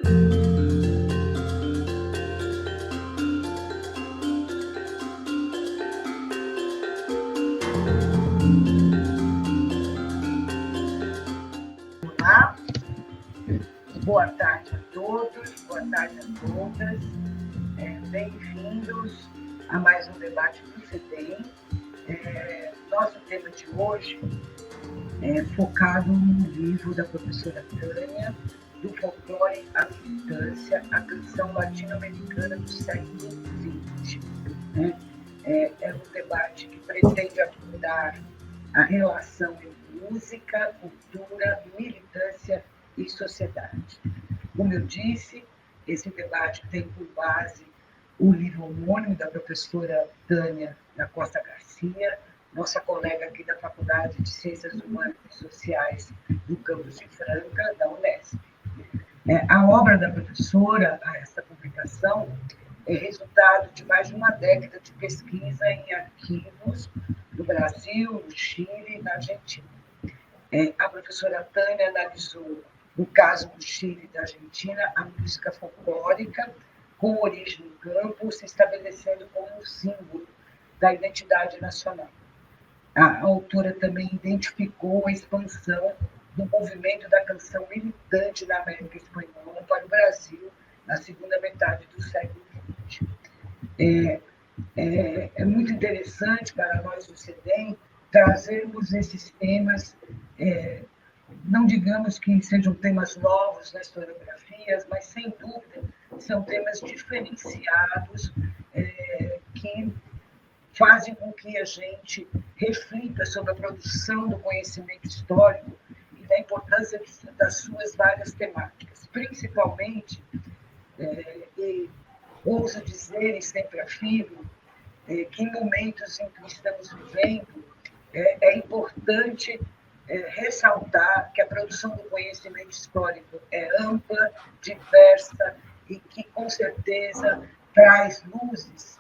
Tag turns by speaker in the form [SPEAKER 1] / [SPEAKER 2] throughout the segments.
[SPEAKER 1] Olá, boa tarde a todos, boa tarde a todas. Bem-vindos a mais um debate do CEDEM. Nosso tema de hoje é focado no livro da professora Tânia, Do Folclore à Militância, a canção latino-americana do século XX. É um debate que pretende abordar a relação entre música, cultura, militância e sociedade. Como eu disse, esse debate tem por base o livro homônimo da professora Tânia da Costa Garcia, nossa colega aqui da Faculdade de Ciências Humanas e Sociais do campus de Franca, da Unesp. A obra da professora, essa publicação, é resultado de mais de uma década de pesquisa em arquivos do Brasil, no Chile e na Argentina. A professora Tânia analisou, no caso do Chile e da Argentina, a música folclórica com origem no campo, se estabelecendo como um símbolo da identidade nacional. A autora também identificou a expansão do movimento da canção militante na América Espanhola para o Brasil na segunda metade do século XX. É muito interessante para nós do CEDEM trazermos esses temas, não digamos que sejam temas novos nas historiografias, mas, sem dúvida, são temas diferenciados que fazem com que a gente reflita sobre a produção do conhecimento histórico e da importância das suas várias temáticas, principalmente, e ouso dizer e sempre afirmo, que em momentos em que estamos vivendo, é importante ressaltar que a produção do conhecimento histórico é ampla, diversa e que, com certeza, traz luzes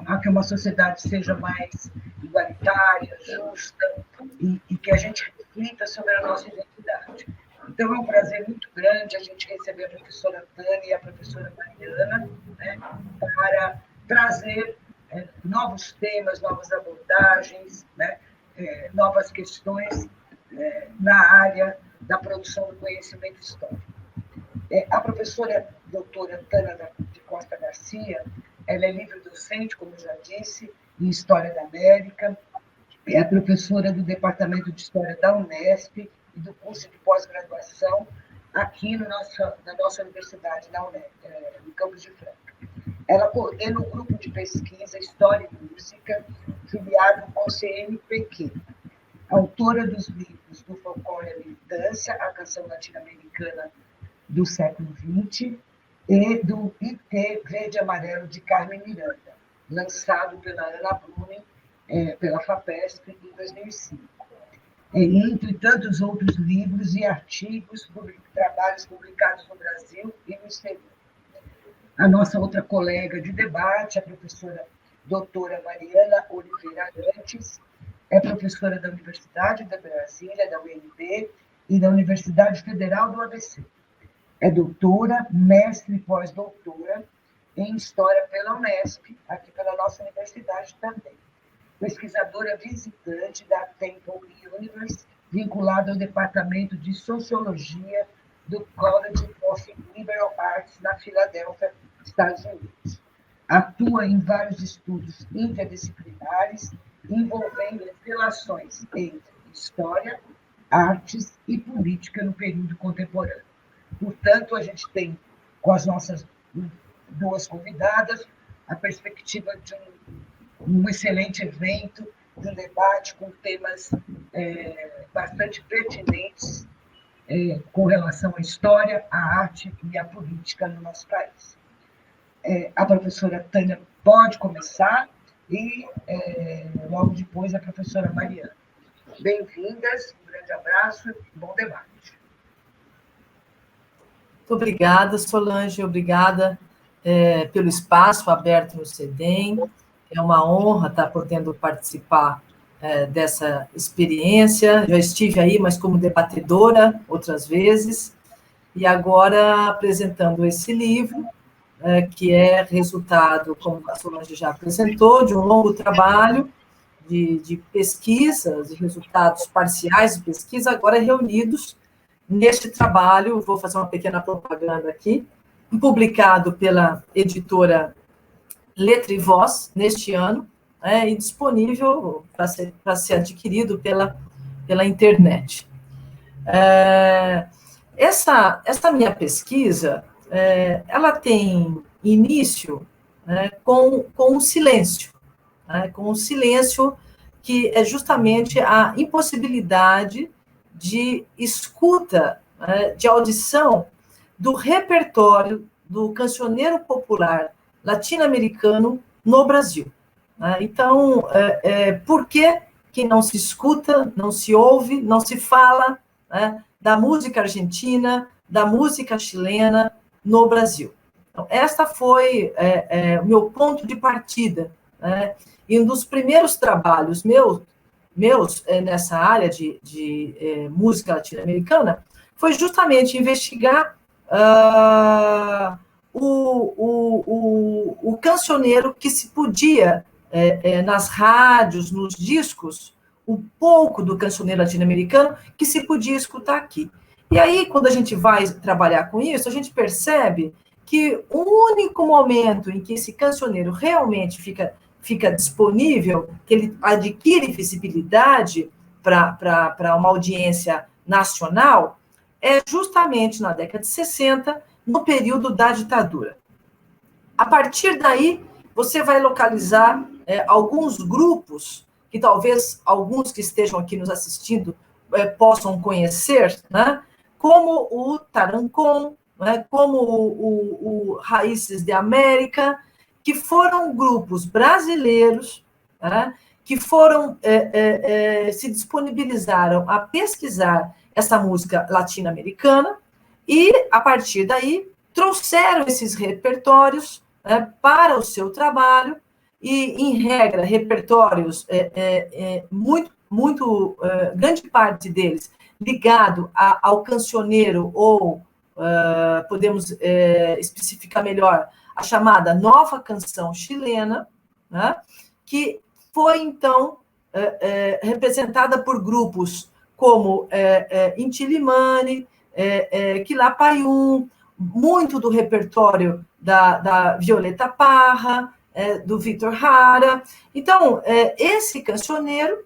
[SPEAKER 1] a que uma sociedade seja mais igualitária, justa e que a gente reflita sobre a nossa identidade. Então, é um prazer muito grande a gente receber a professora Tânia e a professora Mariana, para trazer novos temas, novas abordagens, novas questões na área da produção do conhecimento histórico. A professora doutora Tânia de Costa Garcia, ela é livre-docente, como eu já disse, em História da América, é professora do Departamento de História da Unesp e do curso de pós-graduação aqui na nossa universidade, no campus de Franca. Ela coordena o grupo de pesquisa História e Música, filiado ao CNPq, autora dos livros Do Folclore à Militância, a canção latino-americana do século XX, e do IT Verde e Amarelo de Carmen Miranda, lançado pela Ana Blumen, pela FAPESP, em 2005. Entre tantos outros livros e artigos, trabalhos publicados no Brasil e no exterior. A nossa outra colega de debate, a professora doutora Mariana Oliveira Arantes, é professora da Universidade de Brasília, da UNB, e da Universidade Federal do ABC. É doutora, mestre e pós-doutora em História pela Unesp, aqui pela nossa universidade também. Pesquisadora visitante da Temple University, vinculada ao Departamento de Sociologia do College of Liberal Arts, na Filadélfia, Estados Unidos. Atua em vários estudos interdisciplinares, envolvendo as relações entre história, artes e política no período contemporâneo. Portanto, a gente tem, com as nossas duas convidadas, a perspectiva de um excelente evento, de um debate com temas bastante pertinentes com relação à história, à arte e à política no nosso país. A professora Tânia pode começar e logo depois a professora Mariana. Bem-vindas, um grande abraço e bom debate.
[SPEAKER 2] Muito obrigada, Solange, obrigada pelo espaço aberto no CEDEM. É uma honra estar podendo participar dessa experiência. Já estive aí, mas como debatedora outras vezes. e agora apresentando esse livro, que é resultado, como a Solange já apresentou, de um longo trabalho de pesquisas, de resultados parciais de pesquisa, agora reunidos neste trabalho, vou fazer uma pequena propaganda aqui, publicado pela editora Letra e Voz, neste ano, e disponível para ser adquirido pela internet. Essa minha pesquisa, ela tem início com o silêncio, com o silêncio, que é justamente a impossibilidade de escuta, de audição do repertório do cancioneiro popular latino-americano no Brasil. Então, por que não se escuta, não se ouve, não se fala da música argentina, da música chilena no Brasil? Então, esta foi o meu ponto de partida, e um dos primeiros trabalhos meus nessa área de música latino-americana foi justamente investigar o cancioneiro que se podia, nas rádios, nos discos, um pouco do cancioneiro latino-americano que se podia escutar aqui. E aí, quando a gente vai trabalhar com isso, a gente percebe que o único momento em que esse cancioneiro realmente fica disponível, que ele adquire visibilidade para uma audiência nacional, é justamente na década de 60, no período da ditadura. A partir daí, você vai localizar alguns grupos, que talvez alguns que estejam aqui nos assistindo possam conhecer, como o Tarancón, como o Raízes de América, que foram grupos brasileiros, que foram se disponibilizaram a pesquisar essa música latino-americana e, a partir daí, trouxeram esses repertórios para o seu trabalho e, em regra, repertórios muito grande parte deles ligado ao cancioneiro ou, podemos especificar melhor, a chamada nova canção chilena, que foi, então, representada por grupos como Inti Illimani, Quilapayún, muito do repertório da Violeta Parra, do Vítor Jara. Então, esse cancioneiro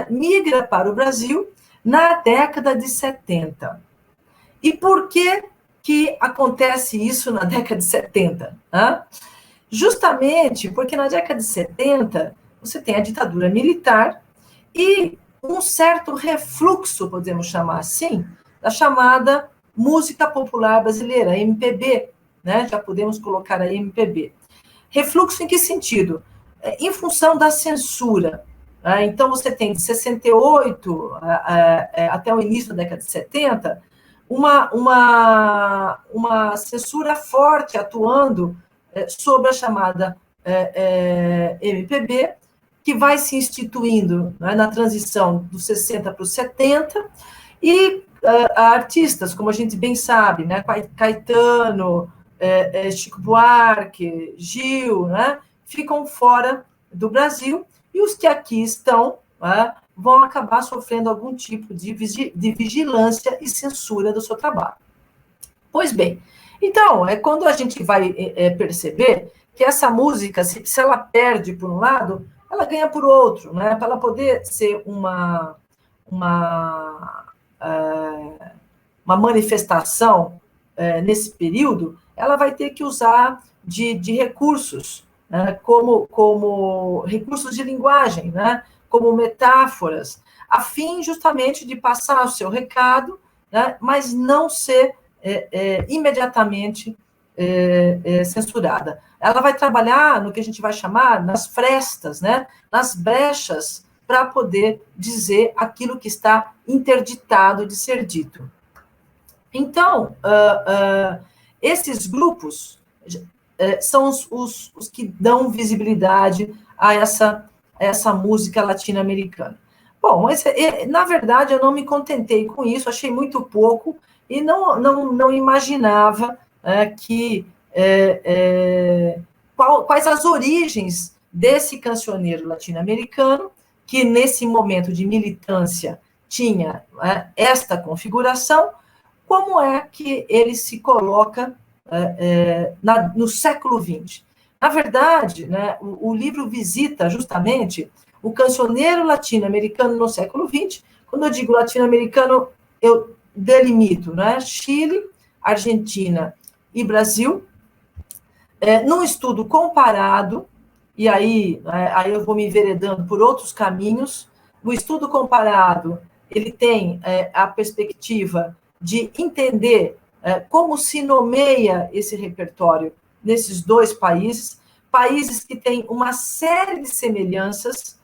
[SPEAKER 2] migra para o Brasil na década de 70. E por que acontece isso na década de 70? Justamente porque na década de 70 você tem a ditadura militar e um certo refluxo, podemos chamar assim, da chamada música popular brasileira, MPB, já podemos colocar a MPB. Refluxo em que sentido? Em função da censura. Então, você tem de 68 até o início da década de 70, uma censura forte atuando sobre a chamada MPB, que vai se instituindo na transição dos 60 para os 70, e artistas, como a gente bem sabe, Caetano, Chico Buarque, Gil, ficam fora do Brasil, e os que aqui estão vão acabar sofrendo algum tipo de vigilância e censura do seu trabalho. Pois bem, então, é quando a gente vai perceber que essa música, se ela perde por um lado, ela ganha por outro, para ela poder ser uma manifestação nesse período, ela vai ter que usar de recursos, como recursos de linguagem, como metáforas, a fim justamente de passar o seu recado, mas não ser imediatamente censurada. Ela vai trabalhar no que a gente vai chamar nas frestas, nas brechas, para poder dizer aquilo que está interditado de ser dito. Então, esses grupos são os que dão visibilidade a essa música latino-americana. Bom, mas, na verdade, eu não me contentei com isso, achei muito pouco, e não imaginava quais as origens desse cancioneiro latino-americano, que nesse momento de militância tinha esta configuração, como é que ele se coloca no século XX. Na verdade, né, o livro visita justamente o cancioneiro latino-americano no século XX. Quando eu digo latino-americano, eu delimito, né, Chile, Argentina e Brasil, num estudo comparado, e aí eu vou me enveredando por outros caminhos. O estudo comparado, ele tem a perspectiva de entender como se nomeia esse repertório nesses dois países, países que têm uma série de semelhanças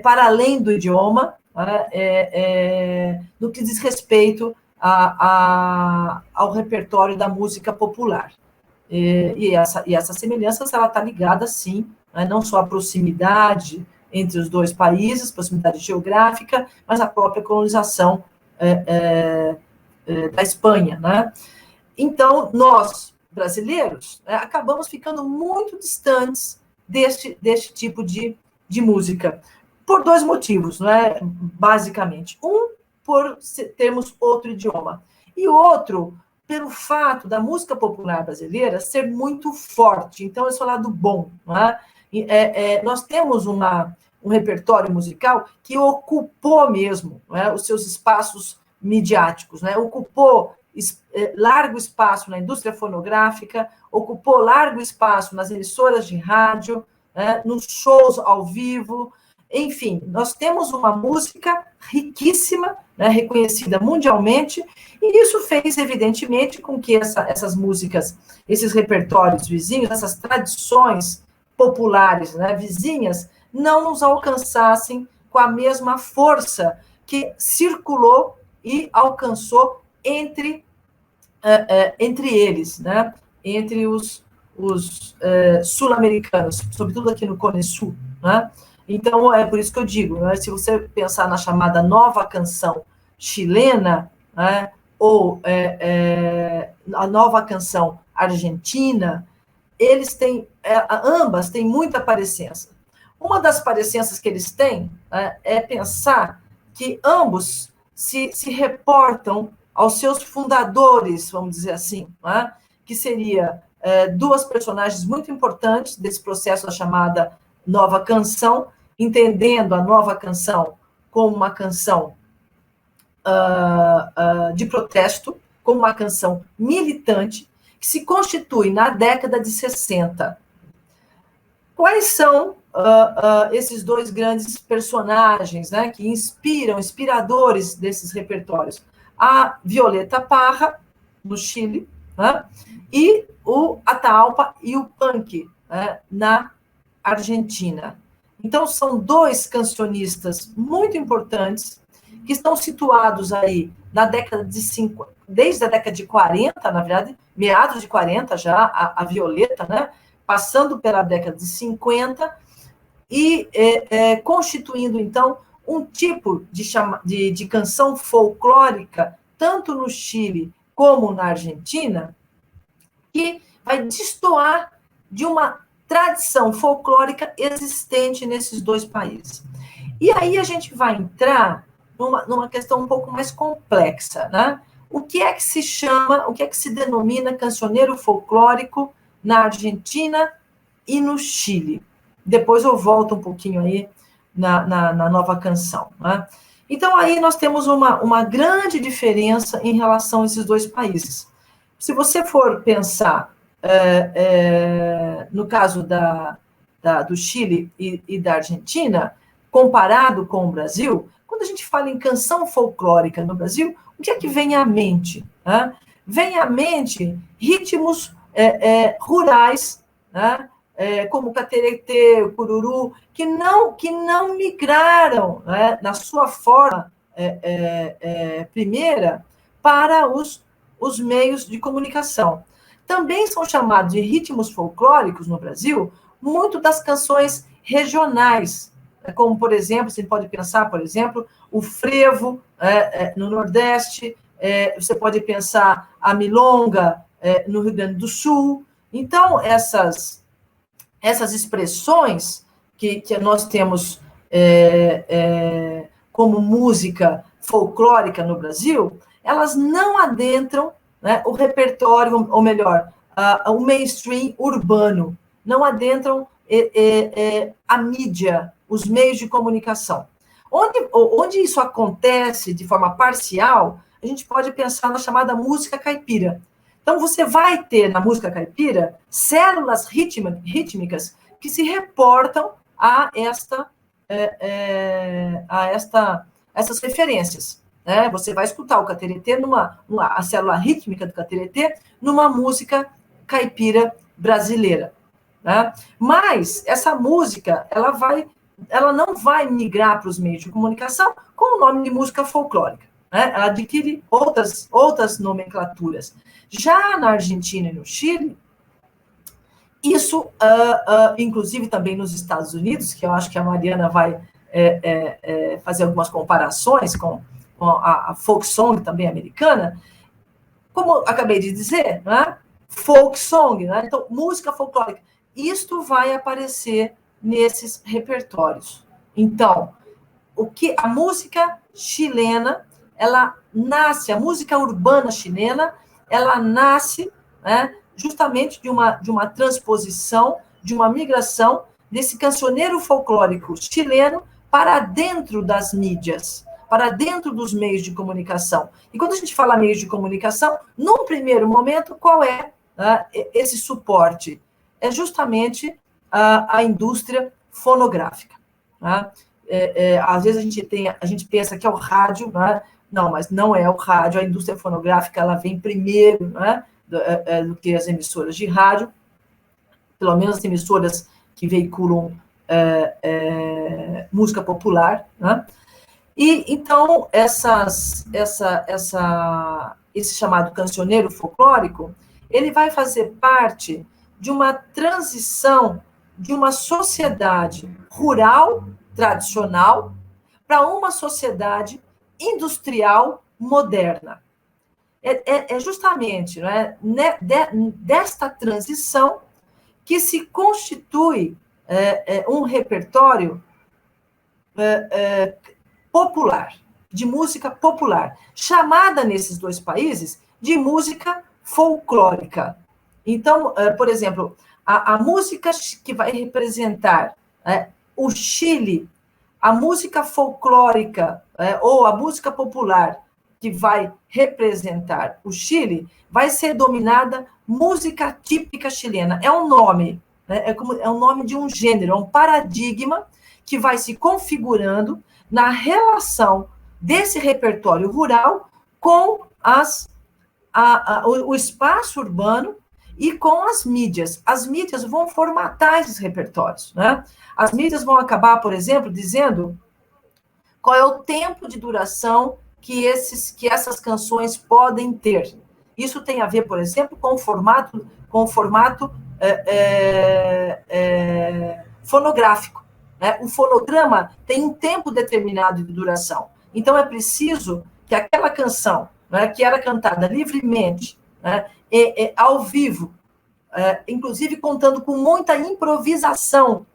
[SPEAKER 2] para além do idioma, no que diz respeito ao repertório da música popular. E essa semelhança está ligada, sim, não só à proximidade entre os dois países, proximidade geográfica, mas à própria colonização da Espanha, né? Então, nós, brasileiros, acabamos ficando muito distantes deste tipo de música, por dois motivos, né, basicamente. Um, por termos outro idioma, e outro, pelo fato da música popular brasileira ser muito forte. Então, esse é o lado bom. Não é? Nós temos um repertório musical que ocupou mesmo, não é, os seus espaços midiáticos, né? Ocupou largo espaço na indústria fonográfica, ocupou largo espaço nas emissoras de rádio, né, nos shows ao vivo. Enfim, nós temos uma música riquíssima, né, reconhecida mundialmente, e isso fez, evidentemente, com que essas músicas, esses repertórios vizinhos, essas tradições populares, né, vizinhas, não nos alcançassem com a mesma força que circulou e alcançou entre eles, né, entre os sul-americanos, sobretudo aqui no Cone Sul, né? Então, é por isso que eu digo, né, se você pensar na chamada nova canção chilena, né, ou a nova canção argentina, eles têm, ambas têm muita parecença. Uma das parecenças que eles têm é pensar que ambos se reportam aos seus fundadores, vamos dizer assim, né, que seria duas personagens muito importantes desse processo da chamada nova canção, entendendo a nova canção como uma canção de protesto, como uma canção militante, que se constitui na década de 60. Quais são esses dois grandes personagens, né, que inspiradores desses repertórios? A Violeta Parra, no Chile, né, e o Atahualpa Yupanqui, né, na Argentina. Então, são dois cancionistas muito importantes que estão situados aí na década de 50, desde a década de 40, na verdade, meados de 40 já, a Violeta, né, passando pela década de 50 e constituindo, então, um tipo de canção folclórica, tanto no Chile como na Argentina, que vai destoar de uma tradição folclórica existente nesses dois países. E aí a gente vai entrar numa questão um pouco mais complexa, né? O que é que se chama, o que é que se denomina cancioneiro folclórico na Argentina e no Chile? Depois eu volto um pouquinho aí na nova canção, né? Então, aí nós temos uma grande diferença em relação a esses dois países. Se você for pensar no caso do Chile e da Argentina, comparado com o Brasil, quando a gente fala em canção folclórica no Brasil, o que é que vem à mente? Né? Vem à mente ritmos rurais, né? Como o cateretê, o cururu, que não migraram, né, na sua forma primeira para os meios de comunicação. Também são chamados de ritmos folclóricos no Brasil muito das canções regionais, como, por exemplo, você pode pensar, por exemplo, o frevo no Nordeste, você pode pensar a milonga no Rio Grande do Sul. Então, essas expressões que nós temos como música folclórica no Brasil, elas não adentram, né, o repertório, ou melhor, o mainstream urbano, não adentram a mídia, os meios de comunicação. Onde isso acontece de forma parcial, a gente pode pensar na chamada música caipira. Então, você vai ter na música caipira células rítmicas que se reportam a essas referências. Né? Você vai escutar o cateretê, a célula rítmica do cateretê, numa música caipira brasileira. Né? Mas essa música, ela não vai migrar para os meios de comunicação com o nome de música folclórica. Né? Ela adquire outras nomenclaturas. Já na Argentina e no Chile, isso, inclusive também nos Estados Unidos, que eu acho que a Mariana vai fazer algumas comparações com a folk song também americana, como eu acabei de dizer, né? Folk song, né? Então, música folclórica, isto vai aparecer nesses repertórios. Então, a música chilena, ela nasce, a música urbana chilena, ela nasce, né, justamente de uma transposição, de uma migração desse cancioneiro folclórico chileno para dentro das mídias, para dentro dos meios de comunicação. E quando a gente fala meios de comunicação, num primeiro momento, qual é esse suporte? É justamente a indústria fonográfica. Né? Às vezes a gente pensa que é o rádio, né? Não, mas não é o rádio, a indústria fonográfica ela vem primeiro, né, do que as emissoras de rádio, pelo menos as emissoras que veiculam música popular, né? E então esse chamado cancioneiro folclórico, ele vai fazer parte de uma transição de uma sociedade rural tradicional para uma sociedade industrial moderna. É justamente, né, desta transição que se constitui um repertório popular, de música popular, chamada nesses dois países de música folclórica. Então, por exemplo, a música que vai representar o Chile, a música folclórica ou a música popular que vai representar o Chile vai ser dominada música típica chilena. É um nome, né? É um nome de um gênero, é um paradigma que vai se configurando na relação desse repertório rural com o espaço urbano e com as mídias. As mídias vão formatar esses repertórios. Né? As mídias vão acabar, por exemplo, dizendo qual é o tempo de duração que essas canções podem ter. Isso tem a ver, por exemplo, com o formato fonográfico. Né? O fonograma tem um tempo determinado de duração. Então, é preciso que aquela canção, né, que era cantada livremente, né, ao vivo, inclusive contando com muita improvisação,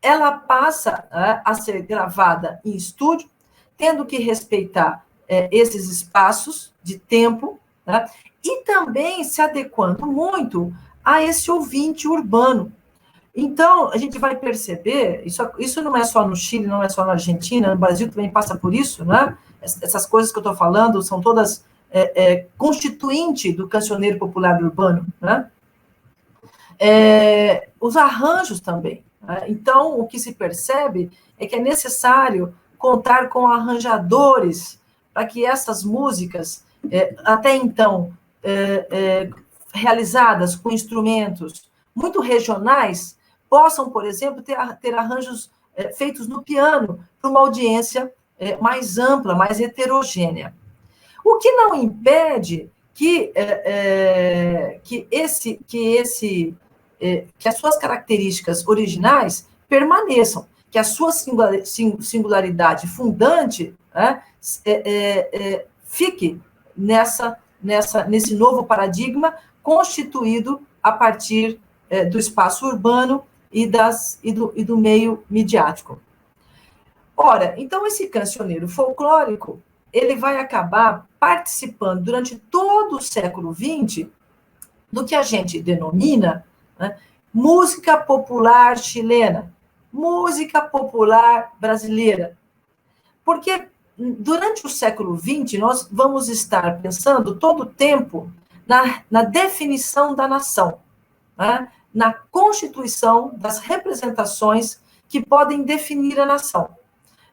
[SPEAKER 2] ela passa a ser gravada em estúdio, tendo que respeitar esses espaços de tempo, né, e também se adequando muito a esse ouvinte urbano. Então, a gente vai perceber, isso não é só no Chile, não é só na Argentina, no Brasil também passa por isso, né? Essas coisas que eu estou falando são todas constituinte do cancioneiro popular urbano, né? Os arranjos também. Né? Então, o que se percebe é que é necessário contar com arranjadores para que essas músicas, até então, realizadas com instrumentos muito regionais, possam, por exemplo, ter arranjos feitos no piano para uma audiência mais ampla, mais heterogênea. O que não impede que as suas características originais permaneçam, que a sua singularidade fundante fique nesse novo paradigma constituído a partir do espaço urbano e do meio midiático. Ora, então esse cancioneiro folclórico, ele vai acabar participando durante todo o século XX do que a gente denomina, né, música popular chilena, música popular brasileira. Porque durante o século XX, nós vamos estar pensando todo o tempo na definição da nação, né, na constituição das representações que podem definir a nação.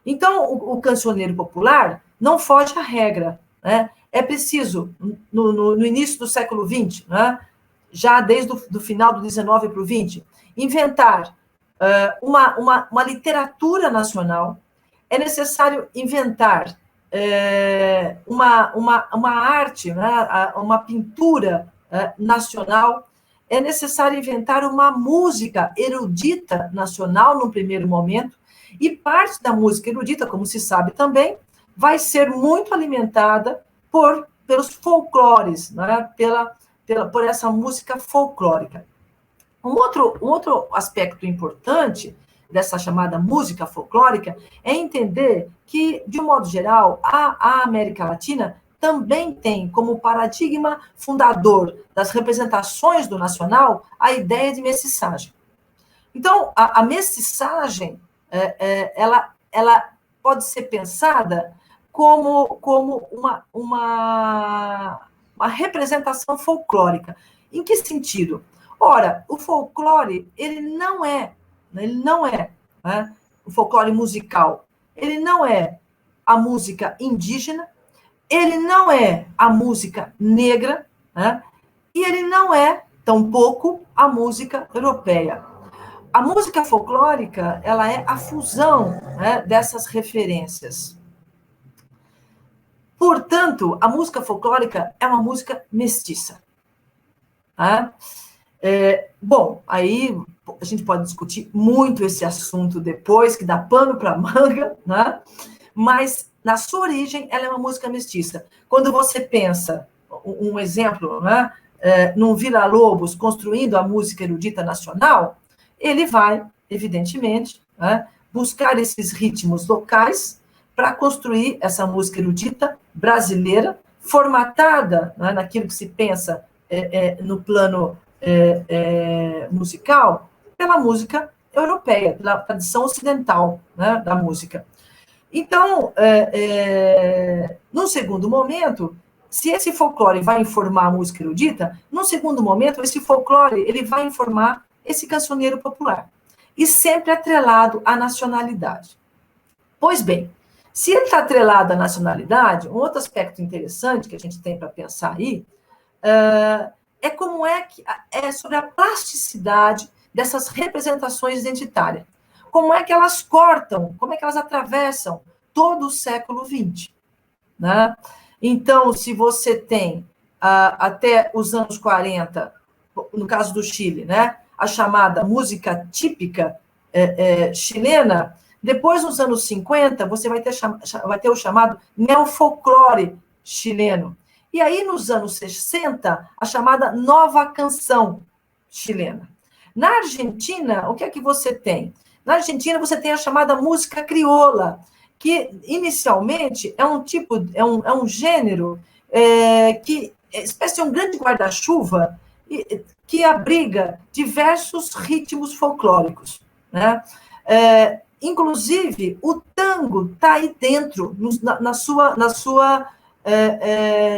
[SPEAKER 2] Então, o cancioneiro popular não foge à regra, né? É preciso, no início do século XX, né, já desde o final do XIX para o XX, inventar uma literatura nacional. É necessário inventar uma arte, né, uma pintura nacional. É necessário inventar uma música erudita nacional no primeiro momento, e parte da música erudita, como se sabe também, vai ser muito alimentada pelos folclores, né, por essa música folclórica. Um outro aspecto importante dessa chamada música folclórica é entender que, de um modo geral, a América Latina também tem como paradigma fundador das representações do nacional a ideia de mestiçagem. Então, a mestiçagem, ela pode ser pensada como uma representação folclórica. Em que sentido? Ora, o folclore, ele não é, né, o folclore musical, ele não é a música indígena, ele não é a música negra, né, e ele não é, tampouco, a música europeia. A música folclórica, ela é a fusão, né, dessas referências. Portanto, a música folclórica é uma música mestiça. Tá? Bom, aí a gente pode discutir muito esse assunto depois, que dá pano para manga, né? Mas, na sua origem, ela é uma música mestiça. Quando você pensa, um exemplo, né, num Villa-Lobos construindo a música erudita nacional, ele vai, evidentemente, né, buscar esses ritmos locais para construir essa música erudita brasileira, formatada, né, naquilo que se pensa no plano musical, pela música europeia, pela tradição ocidental, né, da música. Então, num segundo momento, se esse folclore vai informar a música erudita, num segundo momento, esse folclore ele vai informar esse cancioneiro popular, e sempre atrelado à nacionalidade. Pois bem, se ele está atrelado à nacionalidade, um outro aspecto interessante que a gente tem para pensar aí é sobre a plasticidade dessas representações identitárias. Como é que elas cortam, como é que elas atravessam todo o século XX. Né? Então, se você tem até os anos 40, no caso do Chile, né, a chamada música típica chilena, depois, nos anos 50, você vai ter o chamado neofolclore chileno. E aí, nos anos 60, a chamada nova canção chilena. Na Argentina, o que é que você tem? Na Argentina, você tem a chamada música crioula, que inicialmente é um gênero que é espécie de um grande guarda-chuva que abriga diversos ritmos folclóricos, né? Inclusive, o tango está aí dentro, na sua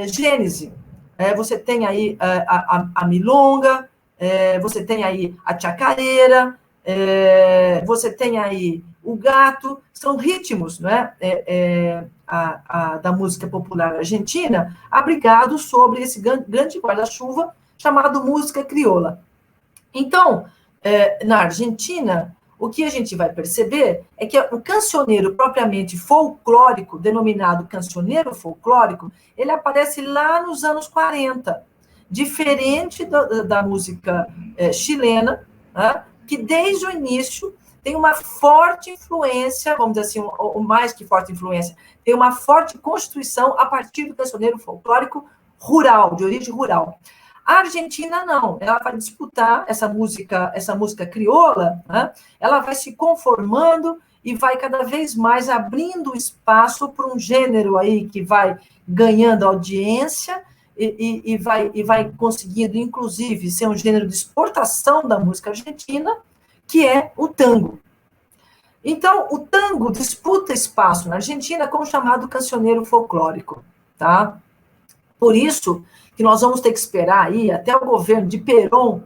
[SPEAKER 2] gênese. Você tem aí a milonga, você tem aí a chacareira, você tem aí o gato, são ritmos, né, da música popular argentina, abrigados sobre esse grande guarda-chuva chamado música crioula. Então, na Argentina, o que a gente vai perceber é que o cancioneiro propriamente folclórico, denominado cancioneiro folclórico, ele aparece lá nos anos 40, diferente da música chilena, né, que desde o início tem uma forte influência, vamos dizer assim, ou mais que forte influência, tem uma forte constituição a partir do cancioneiro folclórico rural, de origem rural. A Argentina não, ela vai disputar essa música crioula, né? Ela vai se conformando e vai cada vez mais abrindo espaço para um gênero aí que vai ganhando audiência e vai conseguindo, inclusive, ser um gênero de exportação da música argentina, que é o tango. Então, o tango disputa espaço na Argentina como chamado cancioneiro folclórico, tá? Por isso que nós vamos ter que esperar aí até o governo de Perón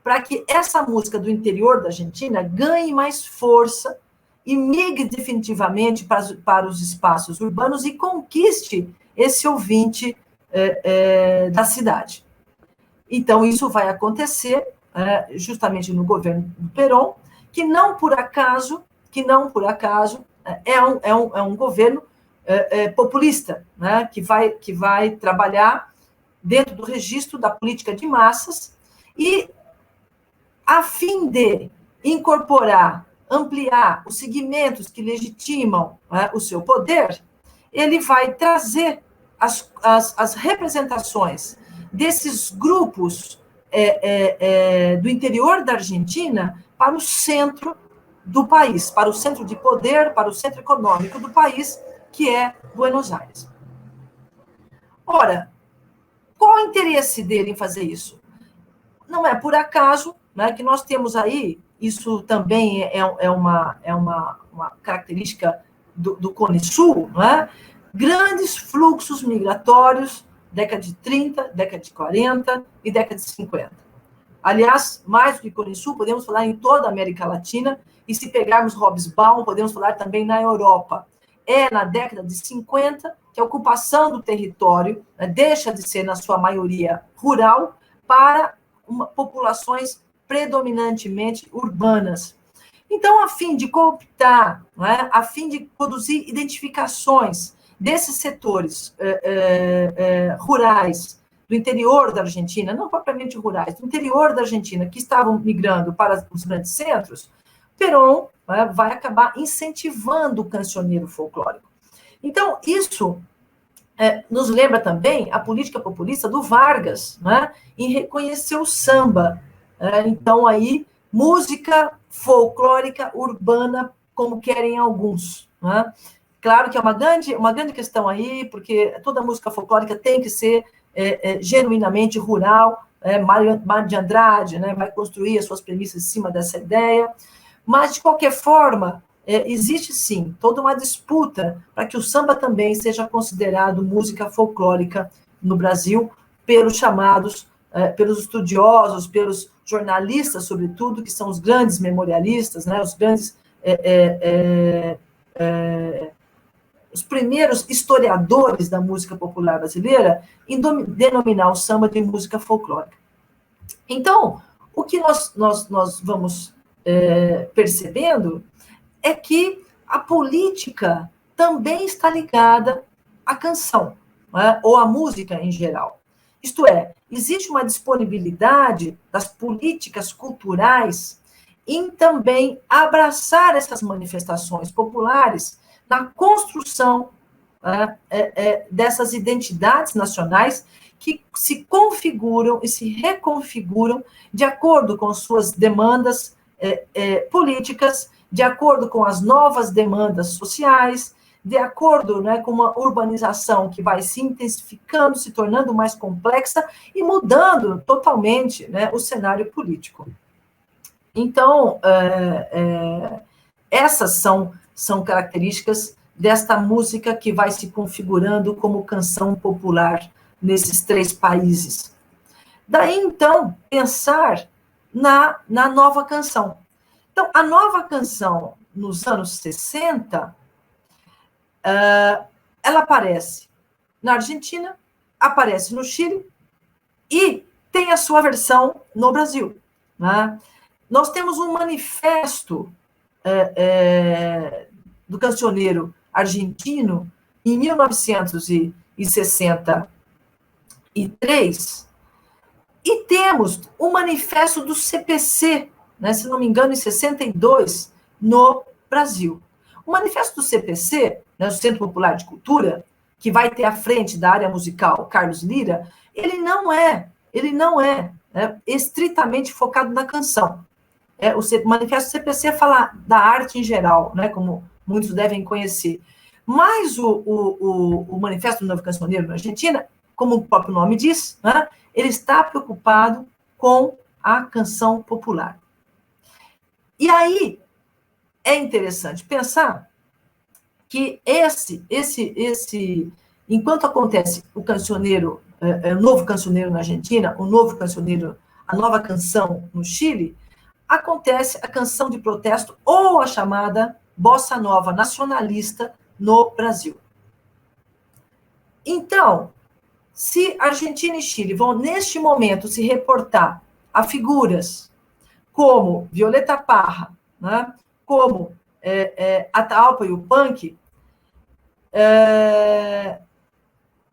[SPEAKER 2] para que essa música do interior da Argentina ganhe mais força e migre definitivamente para os espaços urbanos e conquiste esse ouvinte da cidade. Então, isso vai acontecer justamente no governo do Perón, que não por acaso é um governo populista, né, que vai trabalhar dentro do registro da política de massas e, a fim de incorporar, ampliar os segmentos que legitimam o seu poder, ele vai trazer as representações desses grupos do interior da Argentina para o centro do país, para o centro de poder, para o centro econômico do país, que é Buenos Aires. Ora, qual o interesse dele em fazer isso? Não é por acaso, né, que nós temos aí, isso também é uma característica do Cone Sul, né, grandes fluxos migratórios, década de 30, década de 40 e década de 50. Aliás, mais do que Cone Sul, podemos falar em toda a América Latina, e se pegarmos Hobsbawm, podemos falar também na Europa. É na década de 50 que a ocupação do território deixa de ser, na sua maioria, rural, para populações predominantemente urbanas. Então, a fim de cooptar, a fim de produzir identificações desses setores rurais do interior da Argentina, não propriamente rurais, do interior da Argentina, que estavam migrando para os grandes centros, Perón vai acabar incentivando o cancioneiro folclórico. Então, isso nos lembra também a política populista do Vargas, né, em reconhecer o samba. Então, aí, música folclórica urbana, como querem alguns. Né? Claro que é uma grande questão aí, porque toda música folclórica tem que ser genuinamente rural. Mário de Andrade, né, vai construir as suas premissas em cima dessa ideia. Mas, de qualquer forma, existe, sim, toda uma disputa para que o samba também seja considerado música folclórica no Brasil, pelos chamados, pelos estudiosos, pelos jornalistas, sobretudo, que são os grandes memorialistas, né, os grandes, os primeiros historiadores da música popular brasileira, em denominar o samba de música folclórica. Então, o que nós vamos percebendo é que a política também está ligada à canção, né, ou à música em geral. Isto é, existe uma disponibilidade das políticas culturais em também abraçar essas manifestações populares na construção dessas identidades nacionais que se configuram e se reconfiguram de acordo com suas demandas políticas, de acordo com as novas demandas sociais, de acordo, né, com uma urbanização que vai se intensificando, se tornando mais complexa e mudando totalmente, né, o cenário político. Então, essas são características desta música que vai se configurando como canção popular nesses três países. Daí, então, pensar na nova canção. Então, a nova canção, nos anos 60, ela aparece na Argentina, aparece no Chile e tem a sua versão no Brasil. Né? Nós temos um manifesto do cancioneiro argentino em 1963 e temos o manifesto do CPC, né, se não me engano, em 62, no Brasil. O manifesto do CPC, né, o Centro Popular de Cultura, que vai ter à frente da área musical Carlos Lira, ele não é estritamente focado na canção. O manifesto do CPC fala da arte em geral, né, como muitos devem conhecer. Mas o manifesto do Novo Cancioneiro na Argentina, como o próprio nome diz, né, ele está preocupado com a canção popular. E aí é interessante pensar que enquanto acontece o cancioneiro, o novo cancioneiro na Argentina, o novo cancioneiro, a nova canção no Chile, acontece a canção de protesto ou a chamada bossa nova nacionalista no Brasil. Então, se Argentina e Chile vão, neste momento, se reportar a figuras como Violeta Parra, né, como Atahualpa Yupanqui,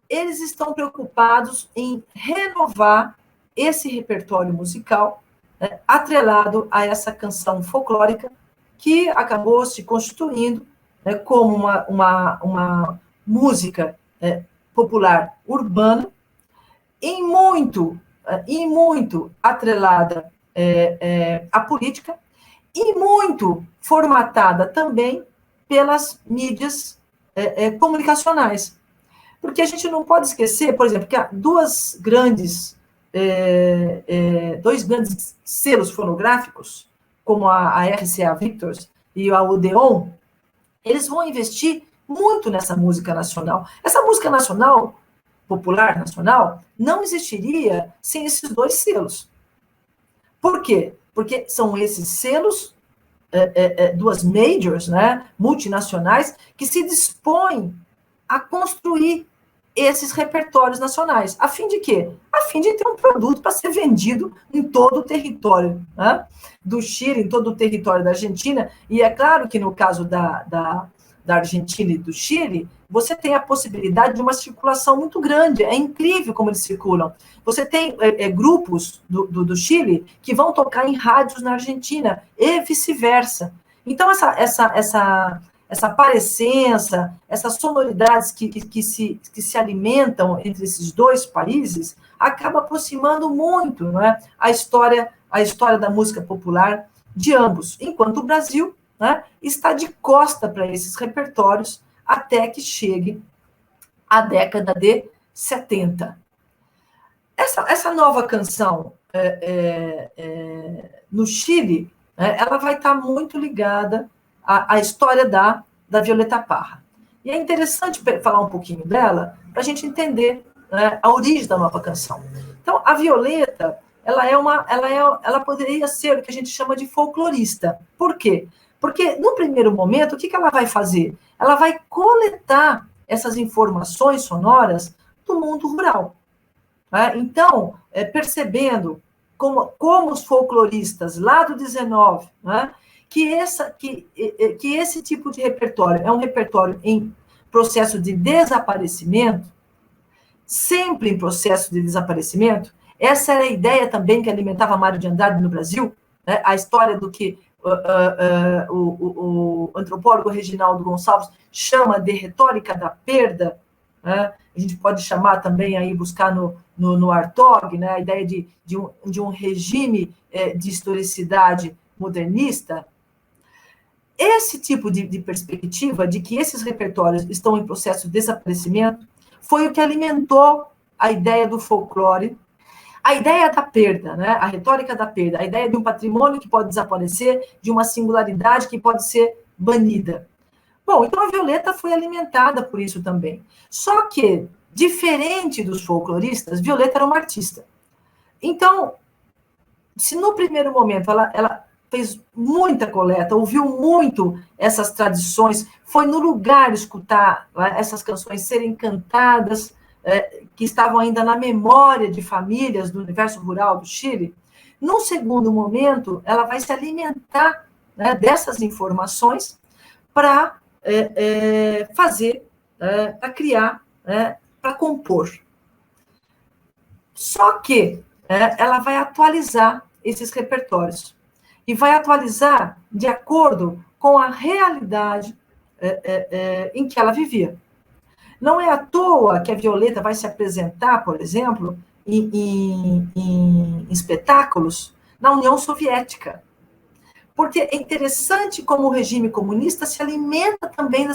[SPEAKER 2] eles estão preocupados em renovar esse repertório musical, né, atrelado a essa canção folclórica que acabou se constituindo, né, como uma música popular urbana, e muito atrelada à política, e muito formatada também pelas mídias comunicacionais. Porque a gente não pode esquecer, por exemplo, que há dois grandes selos fonográficos, como a RCA Victors e a Odeon, eles vão investir muito nessa música nacional. Essa música nacional, popular nacional, não existiria sem esses dois selos. Por quê? Porque são esses selos, duas majors, né, multinacionais, que se dispõem a construir esses repertórios nacionais. A fim de quê? A fim de ter um produto para ser vendido em todo o território, né, do Chile, em todo o território da Argentina. E é claro que no caso da Argentina e do Chile, você tem a possibilidade de uma circulação muito grande. É incrível como eles circulam. Você tem grupos do Chile que vão tocar em rádios na Argentina e vice-versa. Então, essa parecença, essas sonoridades que se alimentam entre esses dois países, acaba aproximando muito, não é, a história da música popular de ambos, enquanto o Brasil, né, está de costa para esses repertórios até que chegue a década de 70. Essa nova canção no Chile, ela vai estar muito ligada à história da Violeta Parra. E é interessante falar um pouquinho dela para a gente entender, né, a origem da nova canção. Então, a Violeta, ela poderia ser o que a gente chama de folclorista. Por quê? Porque, no primeiro momento, o que ela vai fazer? Ela vai coletar essas informações sonoras do mundo rural. Né? Então, percebendo como os folcloristas lá do 19, né, que esse tipo de repertório é um repertório em processo de desaparecimento, sempre em processo de desaparecimento. Essa era a ideia também que alimentava Mário de Andrade no Brasil, né? A história do que o antropólogo Reginaldo Gonçalves chama de retórica da perda, né? A gente pode chamar também, aí, buscar no Hartog, né, a ideia de um regime de historicidade modernista. Esse tipo de perspectiva de que esses repertórios estão em processo de desaparecimento foi o que alimentou a ideia do folclore, a ideia da perda, né? A retórica da perda, a ideia de um patrimônio que pode desaparecer, de uma singularidade que pode ser banida. Bom, então a Violeta foi alimentada por isso também. Só que, diferente dos folcloristas, Violeta era uma artista. Então, se no primeiro momento ela fez muita coleta, ouviu muito essas tradições, foi no lugar escutar, né, essas canções serem cantadas, que estavam ainda na memória de famílias do universo rural do Chile. Num segundo momento, ela vai se alimentar, né, dessas informações para fazer, para criar, para compor. Só que ela vai atualizar esses repertórios. e vai atualizar de acordo com a realidade em que ela vivia. Não é à toa que a Violeta vai se apresentar, por exemplo, em espetáculos na União Soviética. Porque é interessante como o regime comunista se alimenta também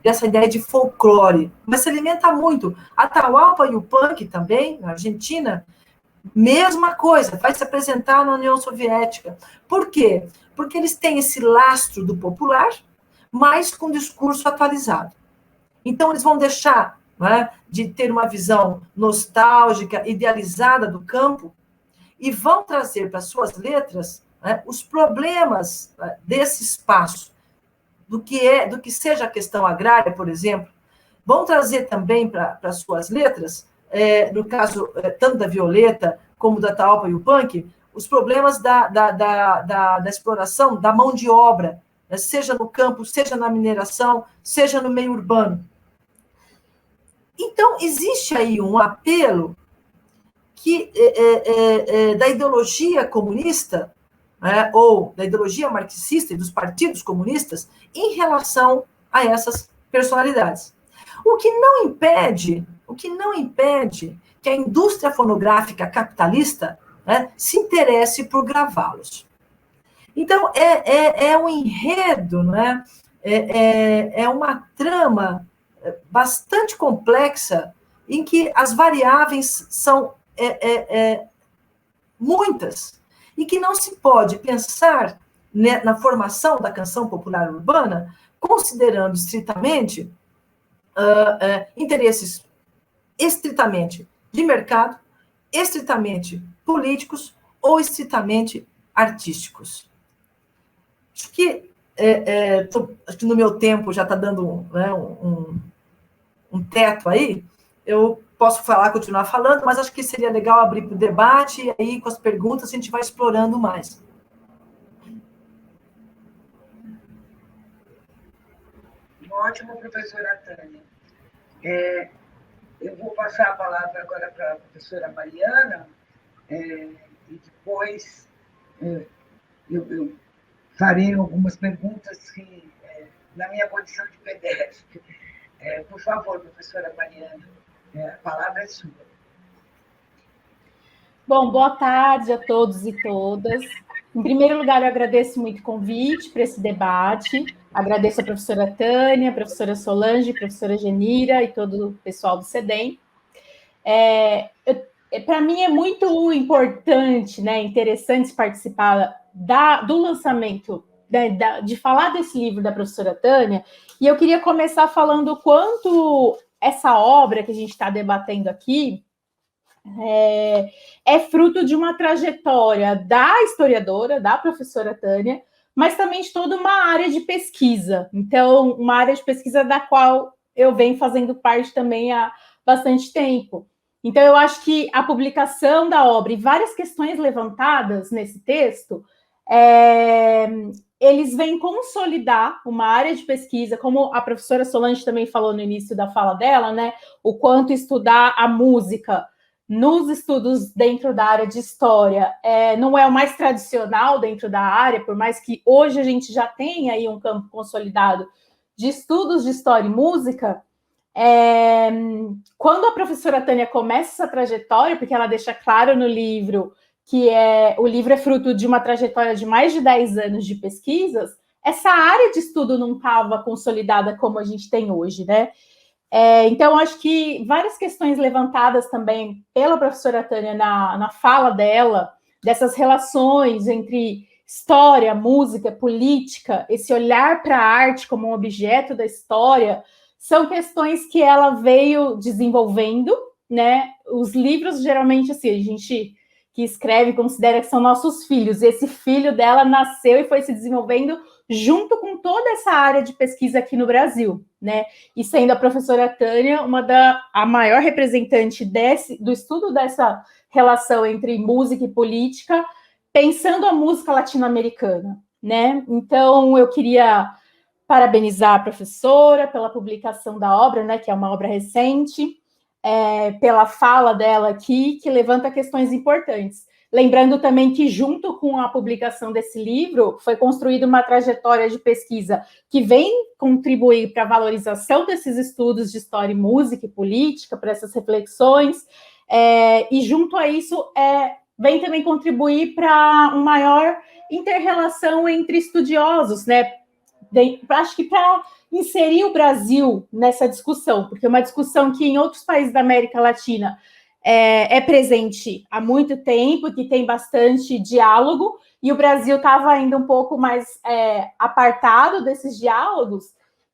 [SPEAKER 2] dessa ideia de folclore, mas se alimenta muito. A Atahualpa Yupanqui também, na Argentina, mesma coisa, vai se apresentar na União Soviética. Por quê? Porque eles têm esse lastro do popular, mas com discurso atualizado. Então, eles vão deixar, né, de ter uma visão nostálgica, idealizada do campo, e vão trazer para suas letras, né, os problemas, né, desse espaço, do que seja a questão agrária, por exemplo. Vão trazer também para suas letras, no caso tanto da Violeta como da Atahualpa Yupanqui, os problemas da exploração da mão de obra, né, seja no campo, seja na mineração, seja no meio urbano. Então, existe aí um apelo que da ideologia comunista, né, ou da ideologia marxista e dos partidos comunistas em relação a essas personalidades. O que não impede que a indústria fonográfica capitalista, né, se interesse por gravá-los. Então, é um enredo, né, é uma trama bastante complexa em que as variáveis são muitas, e que não se pode pensar, né, na formação da canção popular urbana considerando estritamente interesses estritamente de mercado, estritamente políticos ou estritamente artísticos. Acho que, acho que no meu tempo já está dando, né, um teto aí, eu posso continuar falando, mas acho que seria legal abrir para o debate, e aí, com as perguntas, a gente vai explorando mais.
[SPEAKER 1] Ótimo, professora Tânia. Eu vou passar a palavra agora para a professora Mariana, e depois eu farei algumas perguntas que, na minha condição de PDF. Por favor, professora Mariana, a palavra é sua.
[SPEAKER 3] Bom, boa tarde a todos e todas. Em primeiro lugar, eu agradeço muito o convite para esse debate. Agradeço a professora Tânia, a professora Solange, a professora Genira e todo o pessoal do CEDEM. Para mim é muito importante, né, interessante participar do lançamento, de falar desse livro da professora Tânia, e eu queria começar falando o quanto essa obra que a gente está debatendo aqui é fruto de uma trajetória da historiadora, da professora Tânia, mas também de toda uma área de pesquisa. Então, uma área de pesquisa da qual eu venho fazendo parte também há bastante tempo. Então, eu acho que a publicação da obra e várias questões levantadas nesse texto, eles vêm consolidar uma área de pesquisa, como a professora Solange também falou no início da fala dela, né? O quanto estudar a música nos estudos dentro da área de história não é o mais tradicional dentro da área, por mais que hoje a gente já tenha aí um campo consolidado de estudos de história e música. Quando a professora Tânia começa essa trajetória, porque ela deixa claro no livro que o livro é fruto de uma trajetória de mais de 10 anos de pesquisas, essa área de estudo não estava consolidada como a gente tem hoje, né? Então, acho que várias questões levantadas também pela professora Tânia na fala dela, dessas relações entre história, música, política, esse olhar para a arte como um objeto da história, são questões que ela veio desenvolvendo, né? Os livros, geralmente, assim, a gente que escreve considera que são nossos filhos. Esse filho dela nasceu e foi se desenvolvendo junto com toda essa área de pesquisa aqui no Brasil, né? E sendo a professora Tânia a maior representante do estudo dessa relação entre música e política, pensando a música latino-americana, né? Então, eu queria parabenizar a professora pela publicação da obra, né, que é uma obra recente, pela fala dela aqui, que levanta questões importantes. Lembrando também que, junto com a publicação desse livro, foi construída uma trajetória de pesquisa que vem contribuir para a valorização desses estudos de história e música e política, para essas reflexões, e junto a isso vem também contribuir para uma maior inter-relação entre estudiosos, né? Acho que para inserir o Brasil nessa discussão, porque é uma discussão que em outros países da América Latina é presente há muito tempo, que tem bastante diálogo, e o Brasil estava ainda um pouco mais apartado desses diálogos,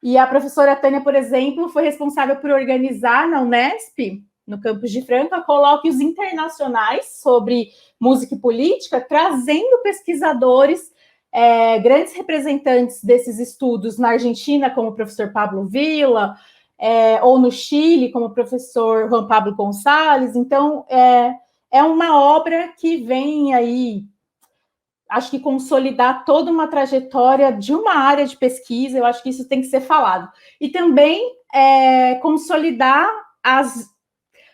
[SPEAKER 3] e a professora Tânia, por exemplo, foi responsável por organizar na Unesp, no campus de Franca, colóquios internacionais sobre música e política, trazendo pesquisadores, grandes representantes desses estudos na Argentina, como o professor Pablo Villa, ou no Chile, como o professor Juan Pablo Gonçalves. Então, é uma obra que vem aí, acho que consolidar toda uma trajetória de uma área de pesquisa. Eu acho que isso tem que ser falado. E também consolidar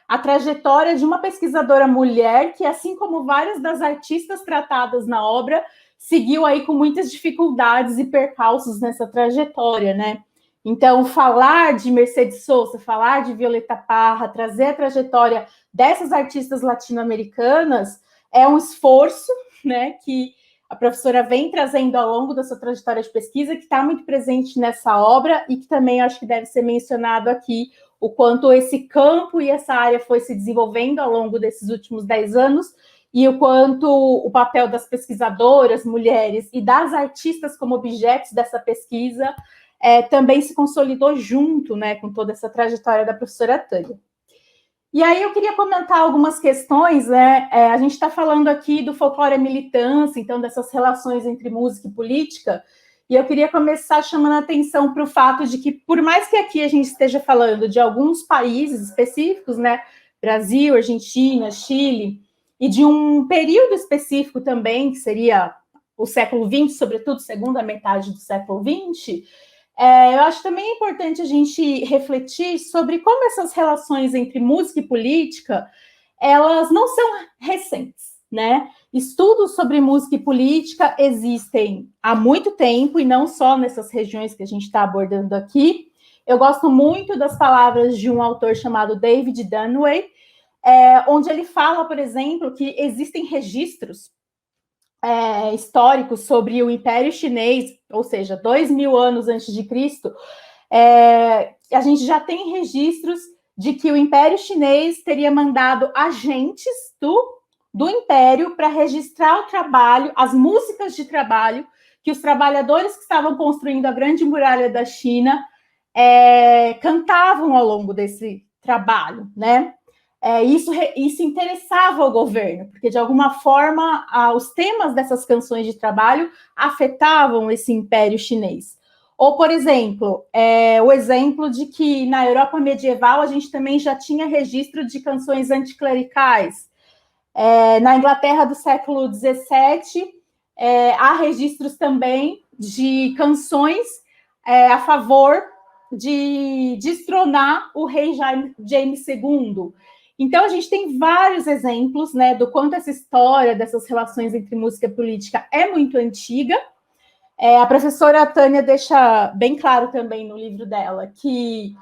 [SPEAKER 3] a trajetória de uma pesquisadora mulher que, assim como várias das artistas tratadas na obra, seguiu aí com muitas dificuldades e percalços nessa trajetória, né? Então, falar de Mercedes Sosa, falar de Violeta Parra, trazer a trajetória dessas artistas latino-americanas é um esforço, né, que a professora vem trazendo ao longo da sua trajetória de pesquisa, que está muito presente nessa obra e que também acho que deve ser mencionado aqui o quanto esse campo e essa área foi se desenvolvendo ao longo desses últimos 10 anos e o quanto o papel das pesquisadoras, mulheres e das artistas como objetos dessa pesquisa também se consolidou junto, né, com toda essa trajetória da professora Tânia. E aí eu queria comentar algumas questões, né? A gente está falando aqui do folclore à militância, então dessas relações entre música e política, e eu queria começar chamando a atenção para o fato de que, por mais que aqui a gente esteja falando de alguns países específicos, né? Brasil, Argentina, Chile, e de um período específico também, que seria o século XX, sobretudo segunda metade do século XX, eu acho também importante a gente refletir sobre como essas relações entre música e política, elas não são recentes, né? Estudos sobre música e política existem há muito tempo, e não só nessas regiões que a gente está abordando aqui. Eu gosto muito das palavras de um autor chamado David Dunaway, onde ele fala, por exemplo, que existem registros históricos sobre o Império Chinês, ou seja, 2000 anos antes de Cristo. A gente já tem registros de que o Império Chinês teria mandado agentes do Império para registrar o trabalho, as músicas de trabalho que os trabalhadores que estavam construindo a Grande Muralha da China cantavam ao longo desse trabalho, né? Isso interessava o governo, porque, de alguma forma, os temas dessas canções de trabalho afetavam esse império chinês. Ou, por exemplo, o exemplo de que, na Europa medieval, a gente também já tinha registro de canções anticlericais. Na Inglaterra do século XVII, há registros também de canções a favor de destronar o rei James II. Então, a gente tem vários exemplos, né, do quanto essa história dessas relações entre música e política é muito antiga. A professora Tânia deixa bem claro também no livro dela que,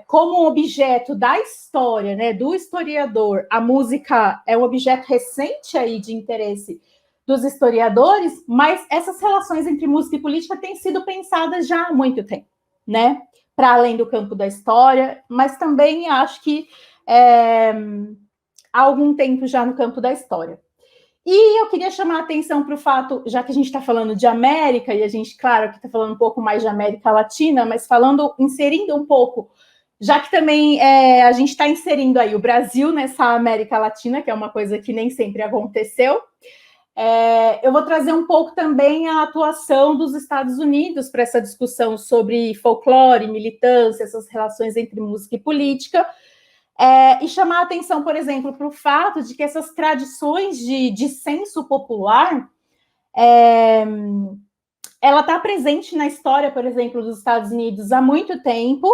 [SPEAKER 3] como um objeto da história, né, do historiador, a música é um objeto recente aí de interesse dos historiadores, mas essas relações entre música e política têm sido pensadas já há muito tempo, né, para além do campo da história, mas também acho que há algum tempo já no campo da história. E eu queria chamar a atenção para o fato, já que a gente está falando de América, e a gente, claro, que está falando um pouco mais de América Latina, mas inserindo um pouco, já que também a gente está inserindo aí o Brasil nessa América Latina, que é uma coisa que nem sempre aconteceu, eu vou trazer um pouco também a atuação dos Estados Unidos para essa discussão sobre folclore, militância, essas relações entre música e política, e chamar a atenção, por exemplo, para o fato de que essas tradições de dissenso popular, ela está presente na história, por exemplo, dos Estados Unidos há muito tempo,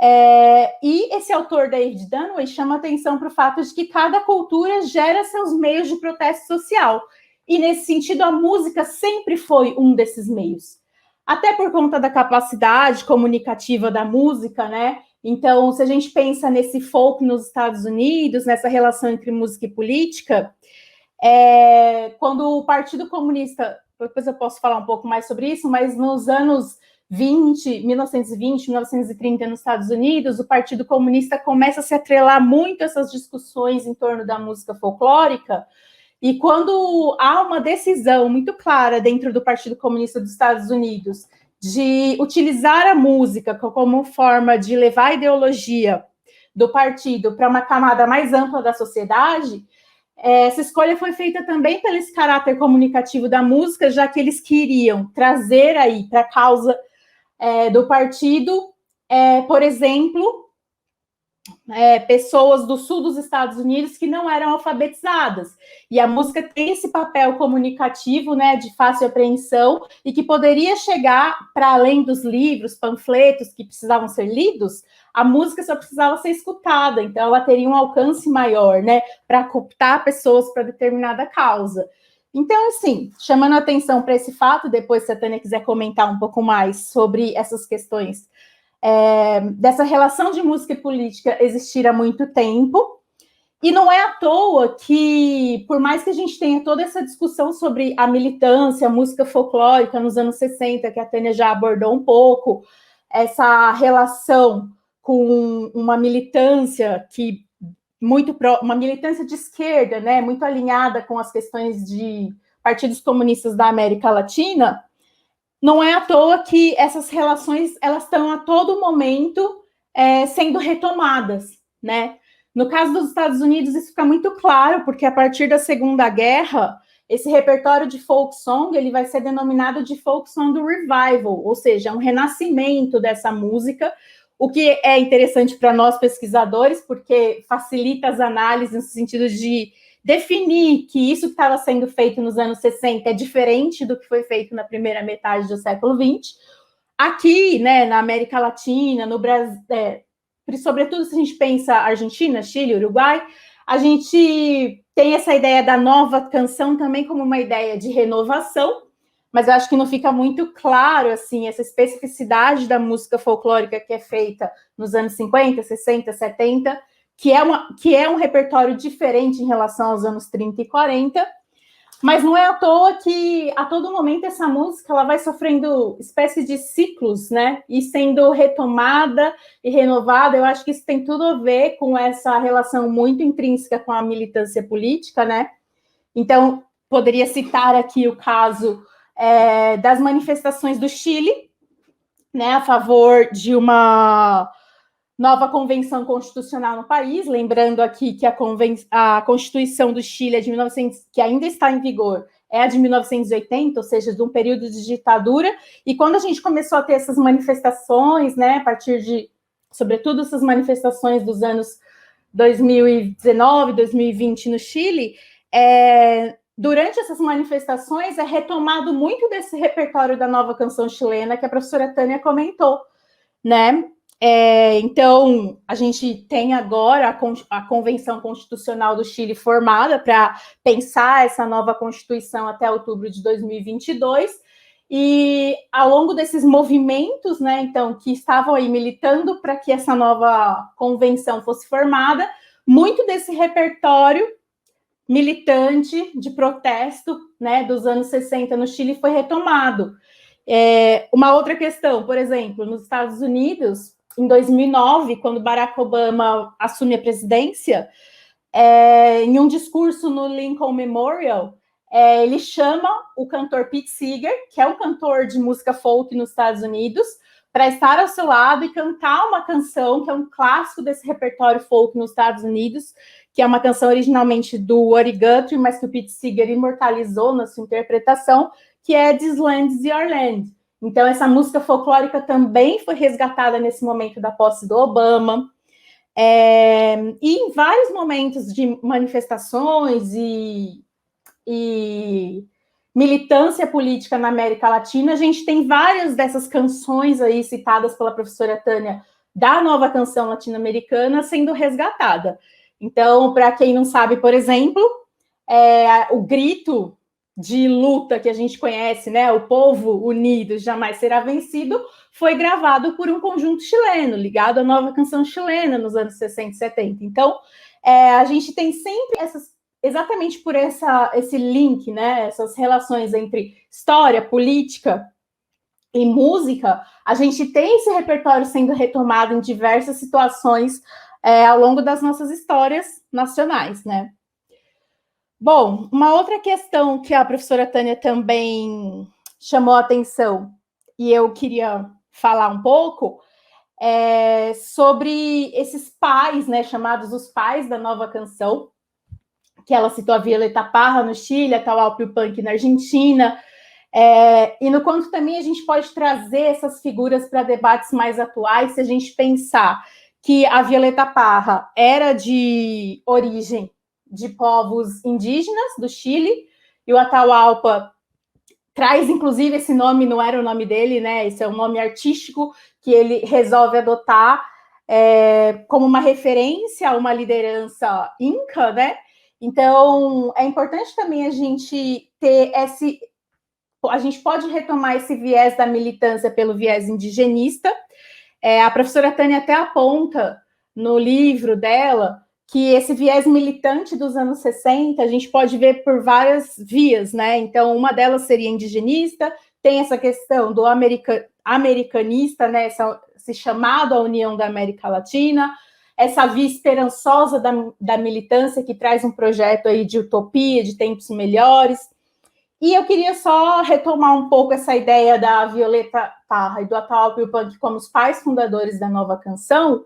[SPEAKER 3] E esse autor, David Dunaway, chama atenção para o fato de que cada cultura gera seus meios de protesto social. E, nesse sentido, a música sempre foi um desses meios. Até por conta da capacidade comunicativa da música, né? Então, se a gente pensa nesse folk nos Estados Unidos, nessa relação entre música e política, quando o Partido Comunista, depois eu posso falar um pouco mais sobre isso, mas nos anos 1920, 1930, nos Estados Unidos, o Partido Comunista começa a se atrelar muito a essas discussões em torno da música folclórica, e quando há uma decisão muito clara dentro do Partido Comunista dos Estados Unidos de utilizar a música como forma de levar a ideologia do partido para uma camada mais ampla da sociedade, essa escolha foi feita também pelo esse caráter comunicativo da música, já que eles queriam trazer aí para a causa do partido, por exemplo, pessoas do sul dos Estados Unidos que não eram alfabetizadas. E a música tem esse papel comunicativo, né, de fácil apreensão, e que poderia chegar para além dos livros, panfletos que precisavam ser lidos, a música só precisava ser escutada, então ela teria um alcance maior, né, para cooptar pessoas para determinada causa. Então, assim, chamando a atenção para esse fato, depois se a Tânia quiser comentar um pouco mais sobre essas questões, dessa relação de música e política existir há muito tempo, e não é à toa que, por mais que a gente tenha toda essa discussão sobre a militância, a música folclórica nos anos 60, que a Tânia já abordou um pouco, essa relação com uma militância uma militância de esquerda, né, muito alinhada com as questões de partidos comunistas da América Latina, não é à toa que essas relações elas estão a todo momento sendo retomadas, né? No caso dos Estados Unidos, isso fica muito claro, porque a partir da Segunda Guerra, esse repertório de folk song ele vai ser denominado de folk song revival, ou seja, um renascimento dessa música, o que é interessante para nós pesquisadores, porque facilita as análises no sentido de definir que isso que estava sendo feito nos anos 60 é diferente do que foi feito na primeira metade do século XX. Aqui, né, na América Latina, no Brasil, sobretudo se a gente pensa Argentina, Chile, Uruguai, a gente tem essa ideia da nova canção também como uma ideia de renovação, mas eu acho que não fica muito claro, assim, essa especificidade da música folclórica que é feita nos anos 50, 60, 70, que é um repertório diferente em relação aos anos 30 e 40, mas não é à toa que, a todo momento, essa música ela vai sofrendo espécie de ciclos, né? E sendo retomada e renovada. Eu acho que isso tem tudo a ver com essa relação muito intrínseca com a militância política, né? Então, poderia citar aqui o caso das manifestações do Chile, né, a favor de uma nova convenção constitucional no país, lembrando aqui que a Constituição do Chile é de 1900, que ainda está em vigor, é a de 1980, ou seja, de um período de ditadura, e quando a gente começou a ter essas manifestações, né, a partir de, sobretudo, essas manifestações dos anos 2019, 2020 no Chile, durante essas manifestações é retomado muito desse repertório da nova canção chilena que a professora Tânia comentou, né? Então, a gente tem agora a Convenção Constitucional do Chile formada para pensar essa nova Constituição até outubro de 2022, e ao longo desses movimentos, né, então, que estavam aí militando para que essa nova convenção fosse formada, muito desse repertório militante de protesto, né, dos anos 60 no Chile foi retomado. Uma outra questão, por exemplo, nos Estados Unidos, em 2009, quando Barack Obama assume a presidência, em um discurso no Lincoln Memorial, ele chama o cantor Pete Seeger, que é um cantor de música folk nos Estados Unidos, para estar ao seu lado e cantar uma canção que é um clássico desse repertório folk nos Estados Unidos, que é uma canção originalmente do Woody Guthrie, mas que o Pete Seeger imortalizou na sua interpretação, que é This Land is Your Land. Então, essa música folclórica também foi resgatada nesse momento da posse do Obama. E em vários momentos de manifestações e militância política na América Latina, a gente tem várias dessas canções aí citadas pela professora Tânia da nova canção latino-americana sendo resgatada. Então, para quem não sabe, por exemplo, o grito de luta que a gente conhece, né, o povo unido jamais será vencido, foi gravado por um conjunto chileno, ligado à nova canção chilena nos anos 60 e 70. Então, a gente tem sempre exatamente por esse link, né, essas relações entre história, política e música, a gente tem esse repertório sendo retomado em diversas situações ao longo das nossas histórias nacionais, né? Bom, uma outra questão que a professora Tânia também chamou a atenção, e eu queria falar um pouco, sobre esses pais, né, chamados os pais da nova canção, que ela citou a Violeta Parra no Chile, a Atahualpa Yupanqui na Argentina, e no quanto também a gente pode trazer essas figuras para debates mais atuais, se a gente pensar que a Violeta Parra era de origem de povos indígenas do Chile, e o Atahualpa traz, inclusive, esse nome, não era o nome dele, né? Esse é um nome artístico que ele resolve adotar como uma referência a uma liderança inca, né? Então, é importante também a gente ter a gente pode retomar esse viés da militância pelo viés indigenista. A professora Tânia até aponta no livro dela que esse viés militante dos anos 60 a gente pode ver por várias vias, né? Então, uma delas seria indigenista, tem essa questão do americanista, né? Esse chamado à união da América Latina, essa via esperançosa da militância que traz um projeto aí de utopia, de tempos melhores. E eu queria só retomar um pouco essa ideia da Violeta Parra e do Atahualpa Yupanqui como os pais fundadores da nova canção,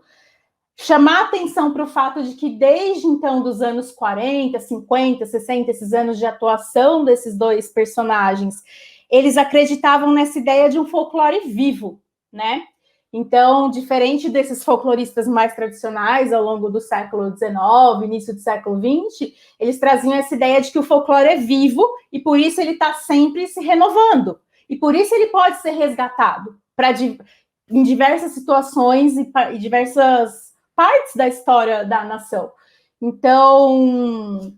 [SPEAKER 3] chamar atenção para o fato de que desde então, dos anos 40, 50, 60, esses anos de atuação desses dois personagens, eles acreditavam nessa ideia de um folclore vivo, né? Então, diferente desses folcloristas mais tradicionais ao longo do século XIX, início do século XX, eles traziam essa ideia de que o folclore é vivo e por isso ele está sempre se renovando. E por isso ele pode ser resgatado em diversas situações e diversas partes da história da nação. Então,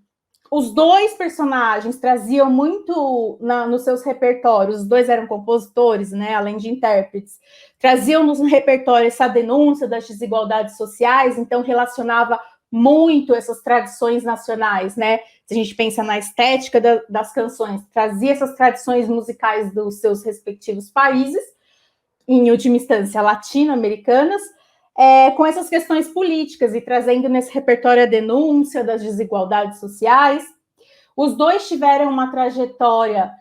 [SPEAKER 3] os dois personagens traziam muito nos seus repertórios, os dois eram compositores, né, além de intérpretes, traziam no repertório essa denúncia das desigualdades sociais, então relacionava muito essas tradições nacionais, né? Se a gente pensa na estética das canções, trazia essas tradições musicais dos seus respectivos países, em última instância latino-americanas, com essas questões políticas e trazendo nesse repertório a denúncia das desigualdades sociais. Os dois tiveram uma trajetória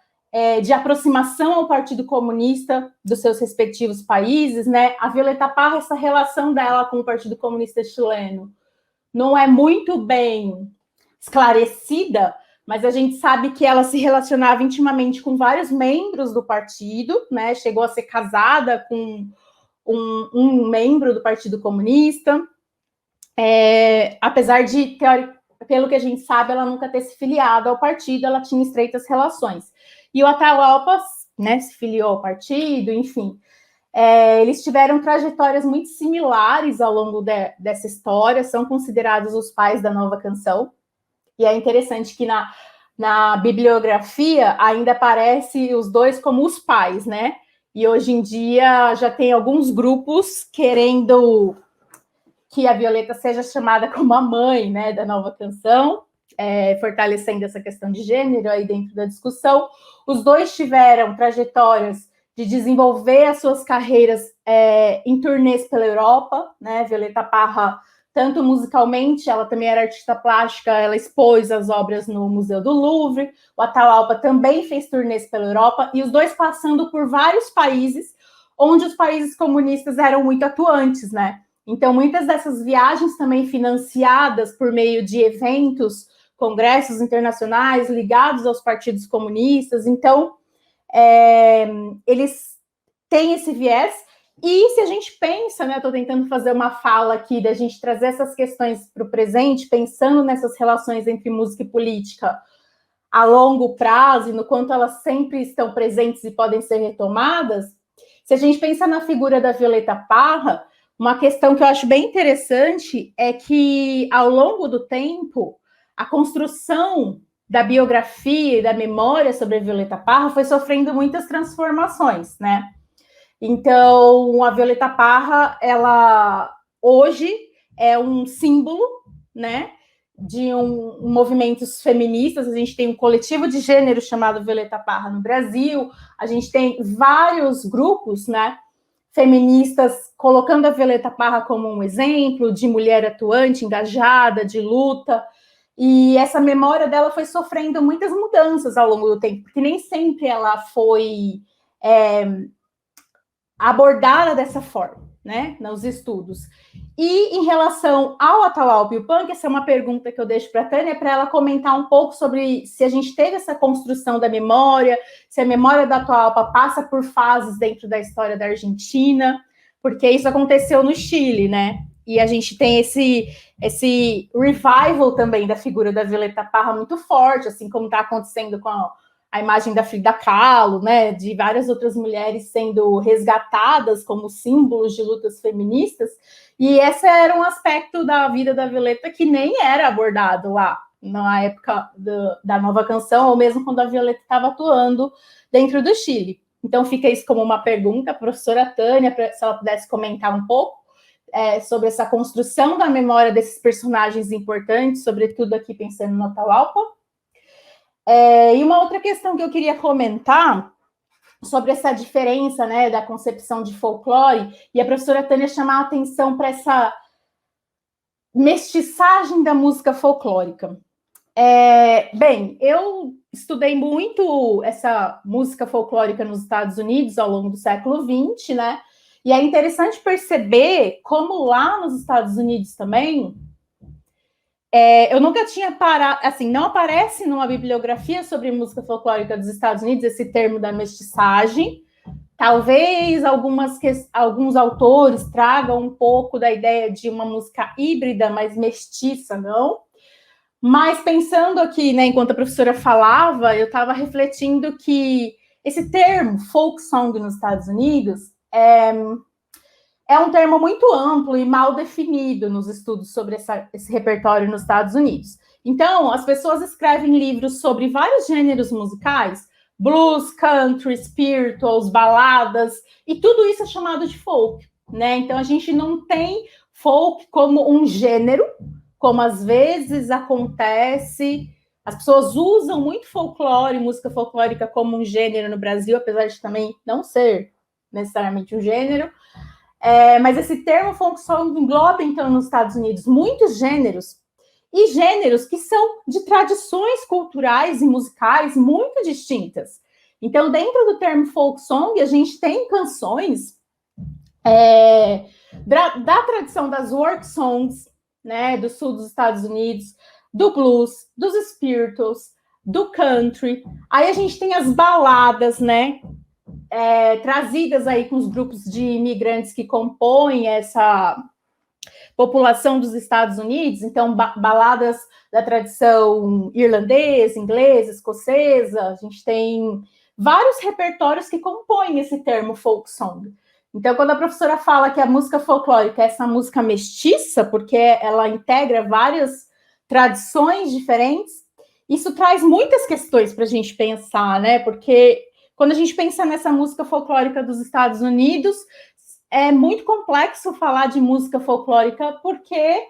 [SPEAKER 3] de aproximação ao Partido Comunista dos seus respectivos países, né? A Violeta Parra, essa relação dela com o Partido Comunista chileno não é muito bem esclarecida, mas a gente sabe que ela se relacionava intimamente com vários membros do partido, né? Chegou a ser casada com um membro do Partido Comunista, apesar de, pelo que a gente sabe, ela nunca ter se filiado ao partido, ela tinha estreitas relações. E o Atahualpa, né, se filiou ao partido, enfim. Eles tiveram trajetórias muito similares ao longo dessa história, são considerados os pais da nova canção, e é interessante que na bibliografia ainda aparece os dois como os pais, né? E hoje em dia já tem alguns grupos querendo que a Violeta seja chamada como a mãe, né, da nova canção, fortalecendo essa questão de gênero aí dentro da discussão. Os dois tiveram trajetórias de desenvolver as suas carreiras em turnês pela Europa, né? Violeta Parra, tanto musicalmente, ela também era artista plástica, ela expôs as obras no Museu do Louvre. O Atahualpa também fez turnês pela Europa, e os dois passando por vários países, onde os países comunistas eram muito atuantes, né? Então, muitas dessas viagens também financiadas por meio de eventos, congressos internacionais ligados aos partidos comunistas. Então, eles têm esse viés. E se a gente pensa, né, estou tentando fazer uma fala aqui da gente trazer essas questões para o presente, pensando nessas relações entre música e política a longo prazo e no quanto elas sempre estão presentes e podem ser retomadas, se a gente pensa na figura da Violeta Parra, uma questão que eu acho bem interessante é que, ao longo do tempo, a construção da biografia e da memória sobre a Violeta Parra foi sofrendo muitas transformações, né? Então, a Violeta Parra, ela hoje é um símbolo, né, de movimentos feministas. A gente tem um coletivo de gênero chamado Violeta Parra no Brasil, a gente tem vários grupos, né, feministas colocando a Violeta Parra como um exemplo de mulher atuante, engajada, de luta, e essa memória dela foi sofrendo muitas mudanças ao longo do tempo, porque nem sempre ela foi abordada dessa forma, né, nos estudos. E em relação ao Atahualpa Yupanqui, essa é uma pergunta que eu deixo para a Tânia, para ela comentar um pouco sobre se a gente teve essa construção da memória, se a memória da Atahualpa passa por fases dentro da história da Argentina, porque isso aconteceu no Chile, né? E a gente tem esse revival também da figura da Violeta Parra muito forte, assim como está acontecendo com a imagem da Frida Kahlo, né, de várias outras mulheres sendo resgatadas como símbolos de lutas feministas, e esse era um aspecto da vida da Violeta que nem era abordado lá, na época da Nova Canção, ou mesmo quando a Violeta estava atuando dentro do Chile. Então fica isso como uma pergunta, professora Tânia, se ela pudesse comentar um pouco sobre essa construção da memória desses personagens importantes, sobretudo aqui pensando no Atahualpa. E uma outra questão que eu queria comentar sobre essa diferença, né, da concepção de folclore, e a professora Tânia chamar a atenção para essa mestiçagem da música folclórica. Bem, eu estudei muito essa música folclórica nos Estados Unidos ao longo do século XX, né, e é interessante perceber como lá nos Estados Unidos também, eu nunca tinha parado, assim, não aparece numa bibliografia sobre música folclórica dos Estados Unidos esse termo da mestiçagem. Talvez alguns autores tragam um pouco da ideia de uma música híbrida, mas mestiça, não. Mas pensando aqui, né, enquanto a professora falava, eu estava refletindo que esse termo, folk song nos Estados Unidos, é um termo muito amplo e mal definido nos estudos sobre esse repertório nos Estados Unidos. Então, as pessoas escrevem livros sobre vários gêneros musicais, blues, country, spirituals, baladas, e tudo isso é chamado de folk, né? Então, a gente não tem folk como um gênero, como às vezes acontece. As pessoas usam muito folclore, música folclórica como um gênero no Brasil, apesar de também não ser necessariamente um gênero. Mas esse termo folk song engloba, então, nos Estados Unidos, muitos gêneros, e gêneros que são de tradições culturais e musicais muito distintas. Então, dentro do termo folk song, a gente tem canções da tradição das work songs, né, do sul dos Estados Unidos, do blues, dos spirituals, do country. Aí a gente tem as baladas, né, trazidas aí com os grupos de imigrantes que compõem essa população dos Estados Unidos, então baladas da tradição irlandesa, inglesa, escocesa, a gente tem vários repertórios que compõem esse termo folk song. Então, quando a professora fala que a música folclórica é essa música mestiça, porque ela integra várias tradições diferentes, isso traz muitas questões para a gente pensar, né? Porque quando a gente pensa nessa música folclórica dos Estados Unidos, é muito complexo falar de música folclórica, porque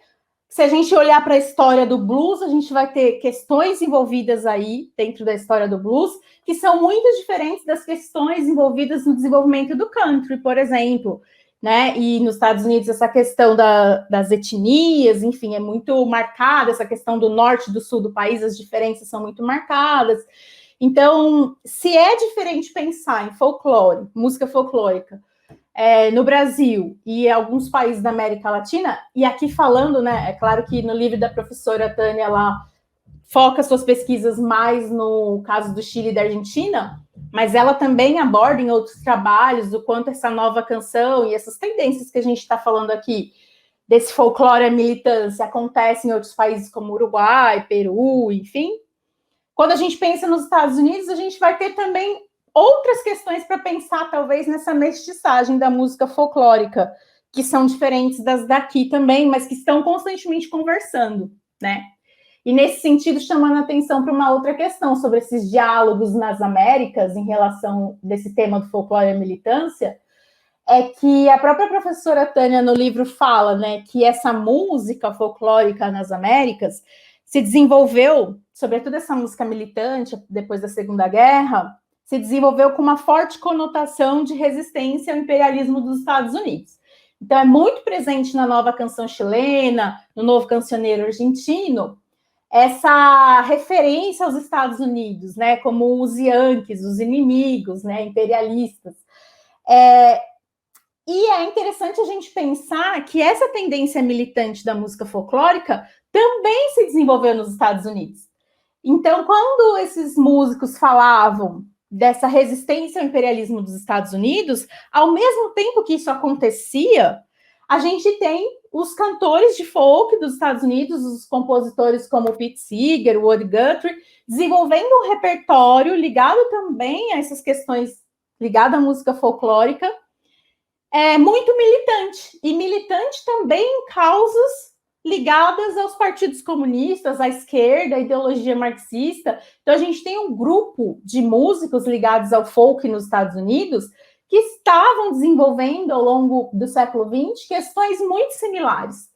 [SPEAKER 3] se a gente olhar para a história do blues, a gente vai ter questões envolvidas aí, dentro da história do blues, que são muito diferentes das questões envolvidas no desenvolvimento do country, por exemplo, né? E nos Estados Unidos, essa questão das etnias, enfim, é muito marcada, essa questão do norte e do sul do país, as diferenças são muito marcadas. Então, se é diferente pensar em folclore, música folclórica, no Brasil e em alguns países da América Latina, e aqui falando, né, é claro que no livro da professora Tânia, ela foca suas pesquisas mais no caso do Chile e da Argentina, mas ela também aborda em outros trabalhos o quanto essa nova canção e essas tendências que a gente está falando aqui, desse folclore à militância, acontecem em outros países como Uruguai, Peru, enfim. Quando a gente pensa nos Estados Unidos, a gente vai ter também outras questões para pensar, talvez, nessa mestiçagem da música folclórica, que são diferentes das daqui também, mas que estão constantemente conversando, né? E nesse sentido, chamando a atenção para uma outra questão sobre esses diálogos nas Américas em relação desse tema do folclore e a militância, é que a própria professora Tânia no livro fala, né, que essa música folclórica nas Américas se desenvolveu, sobretudo essa música militante, depois da Segunda Guerra, se desenvolveu com uma forte conotação de resistência ao imperialismo dos Estados Unidos. Então, é muito presente na nova canção chilena, no novo cancioneiro argentino, essa referência aos Estados Unidos, né, como os Yankees, os inimigos, né, imperialistas. E é interessante a gente pensar que essa tendência militante da música folclórica também se desenvolveu nos Estados Unidos. Então, quando esses músicos falavam dessa resistência ao imperialismo dos Estados Unidos, ao mesmo tempo que isso acontecia, a gente tem os cantores de folk dos Estados Unidos, os compositores como Pete Seeger, Woody Guthrie, desenvolvendo um repertório ligado também a essas questões, ligado à música folclórica, muito militante. E militante também em causas ligadas aos partidos comunistas, à esquerda, à ideologia marxista. Então, a gente tem um grupo de músicos ligados ao folk nos Estados Unidos que estavam desenvolvendo, ao longo do século XX, questões muito similares,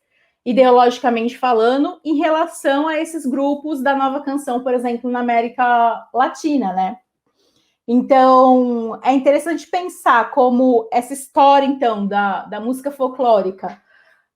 [SPEAKER 3] ideologicamente falando, em relação a esses grupos da nova canção, por exemplo, na América Latina, né? Então, é interessante pensar como essa história, então, da música folclórica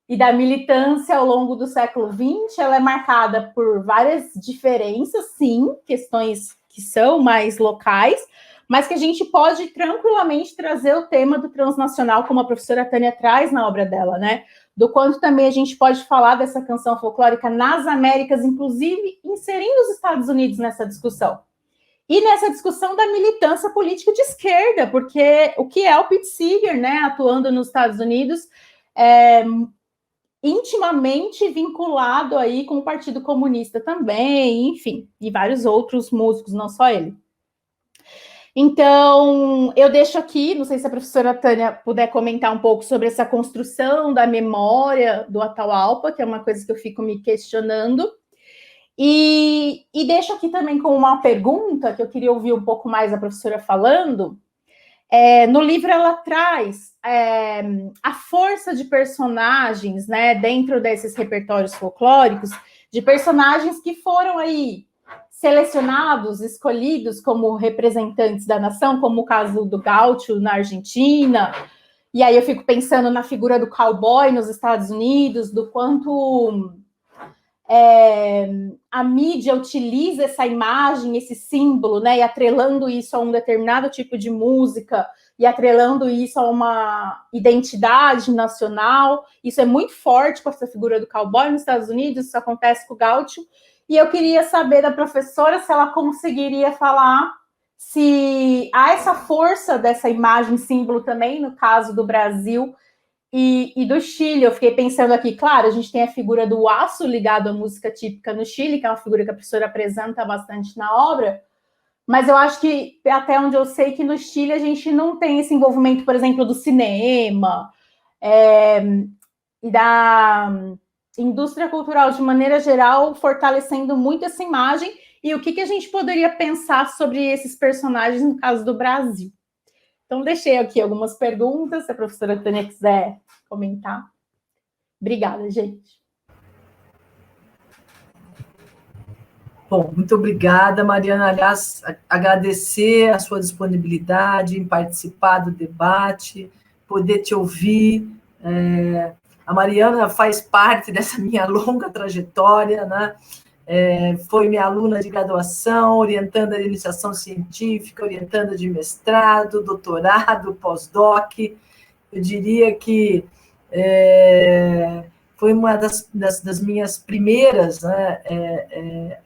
[SPEAKER 3] e da militância ao longo do século XX, ela é marcada por várias diferenças, sim, questões que são mais locais, mas que a gente pode tranquilamente trazer o tema do transnacional, como a professora Tânia traz na obra dela, né? Do quanto também a gente pode falar dessa canção folclórica nas Américas, inclusive inserindo os Estados Unidos nessa discussão. E nessa discussão da militância política de esquerda, porque o que é o Pete Seeger, né, atuando nos Estados Unidos, intimamente vinculado aí com o Partido Comunista também, enfim, e vários outros músicos, não só ele. Então, eu deixo aqui, não sei se a professora Tânia puder comentar um pouco sobre essa construção da memória do Atahualpa, que é uma coisa que eu fico me questionando, e deixo aqui também com uma pergunta, que eu queria ouvir um pouco mais a professora falando. No livro ela traz a força de personagens, né, dentro desses repertórios folclóricos, de personagens que foram aí selecionados, escolhidos como representantes da nação, como o caso do Gaucho na Argentina, e aí eu fico pensando na figura do cowboy nos Estados Unidos, do quanto a mídia utiliza essa imagem, esse símbolo, né, e atrelando isso a um determinado tipo de música, e atrelando isso a uma identidade nacional. Isso é muito forte com essa figura do cowboy nos Estados Unidos, isso acontece com o Gaucho. E eu queria saber da professora se ela conseguiria falar se há essa força dessa imagem símbolo também, no caso do Brasil e do Chile. Eu fiquei pensando aqui, claro, a gente tem a figura do Huaço ligado à música típica no Chile, que é uma figura que a professora apresenta bastante na obra, mas eu acho que, até onde eu sei, que no Chile a gente não tem esse envolvimento, por exemplo, do cinema e da indústria cultural, de maneira geral, fortalecendo muito essa imagem. E o que a gente poderia pensar sobre esses personagens no caso do Brasil? Então, deixei aqui algumas perguntas, se a professora Tânia quiser comentar. Obrigada, gente.
[SPEAKER 2] Bom, muito obrigada, Mariana. Aliás, agradecer a sua disponibilidade em participar do debate, poder te ouvir. A Mariana faz parte dessa minha longa trajetória, né? Foi minha aluna de graduação, orientando a iniciação científica, orientando de mestrado, doutorado, pós-doc. Eu diria que foi uma das minhas primeiras, né,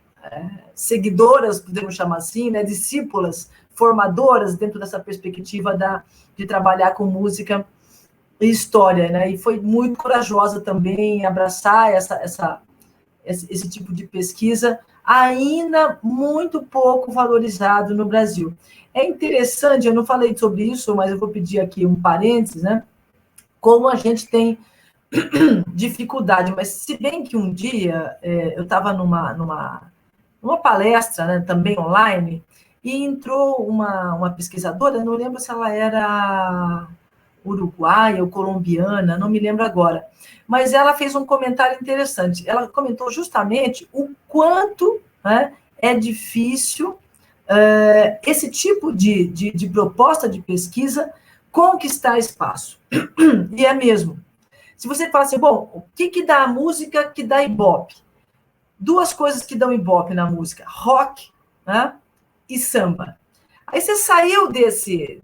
[SPEAKER 2] seguidoras, podemos chamar assim, né, discípulas, formadoras dentro dessa perspectiva de trabalhar com música e história, né? E foi muito corajosa também em abraçar esse tipo de pesquisa, ainda muito pouco valorizado no Brasil. É interessante, eu não falei sobre isso, mas eu vou pedir aqui um parênteses, né? como a gente tem dificuldade. Mas se bem que um dia eu estava numa palestra, né, também online, e entrou uma pesquisadora, não lembro se ela era uruguaia ou colombiana, não me lembro agora, mas ela fez um comentário interessante. Ela comentou justamente o quanto, né, é difícil esse tipo de proposta de pesquisa conquistar espaço. E é mesmo. Se você fala assim, bom, o que dá a música que dá Ibope? Duas coisas que dão Ibope na música, rock, né, e samba. Aí você saiu desse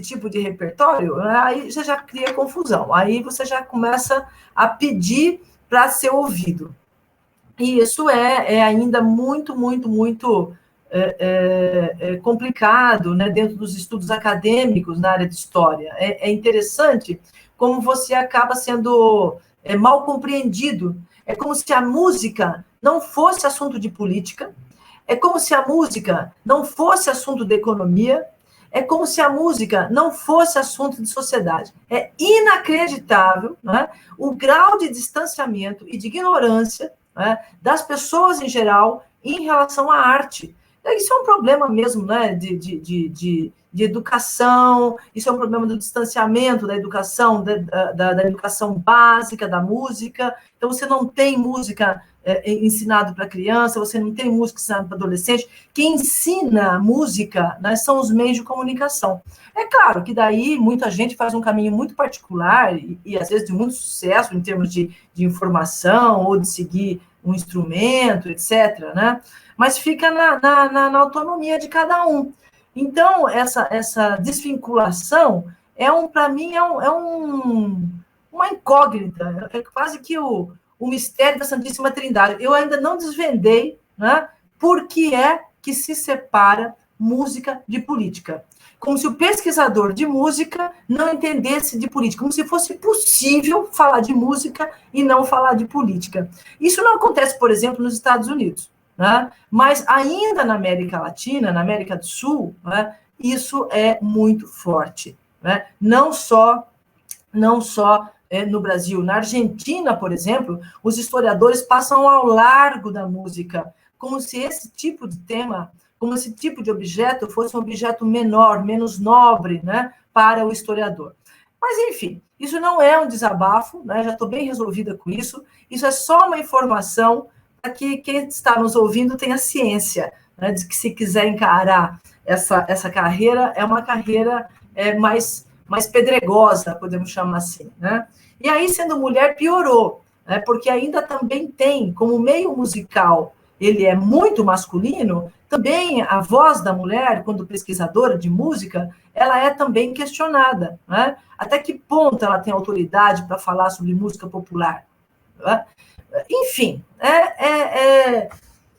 [SPEAKER 2] tipo de repertório, aí você já cria confusão. Aí você já começa a pedir para ser ouvido. E isso é ainda muito, muito, muito complicado, né, dentro dos estudos acadêmicos na área de história. É interessante como você acaba sendo mal compreendido. É como se a música não fosse assunto de política, é como se a música não fosse assunto de economia, é como se a música não fosse assunto de sociedade. É inacreditável, né, o grau de distanciamento e de ignorância, né, das pessoas em geral em relação à arte. Isso é um problema mesmo, né, de educação, isso é um problema do distanciamento da educação, da educação básica, da música. Então, você não tem música ensinado para criança, você não tem música ensinada para adolescente. Quem ensina música, né, são os meios de comunicação. É claro que daí muita gente faz um caminho muito particular e às vezes de muito sucesso em termos de informação ou de seguir um instrumento, etc., né? Mas fica na autonomia de cada um. Então, essa desvinculação para mim, uma incógnita, é quase que o mistério da Santíssima Trindade. Eu ainda não desvendei, né, por que é que se separa música de política. Como se o pesquisador de música não entendesse de política, como se fosse possível falar de música e não falar de política. Isso não acontece, por exemplo, nos Estados Unidos, né? Mas ainda na América Latina, na América do Sul, né, isso é muito forte, né? Não só no Brasil. Na Argentina, por exemplo, os historiadores passam ao largo da música, como se esse tipo de tema, como esse tipo de objeto fosse um objeto menor, menos nobre, né, para o historiador. Mas, enfim, isso não é um desabafo, né, já estou bem resolvida com isso, isso é só uma informação para que quem está nos ouvindo tenha ciência, né, de que se quiser encarar essa carreira, é uma carreira mais pedregosa, podemos chamar assim, né? E aí, sendo mulher, piorou, né? Porque ainda também tem, como meio musical, ele é muito masculino, também a voz da mulher, quando pesquisadora de música, ela é também questionada, né? Até que ponto ela tem autoridade para falar sobre música popular, né? Enfim,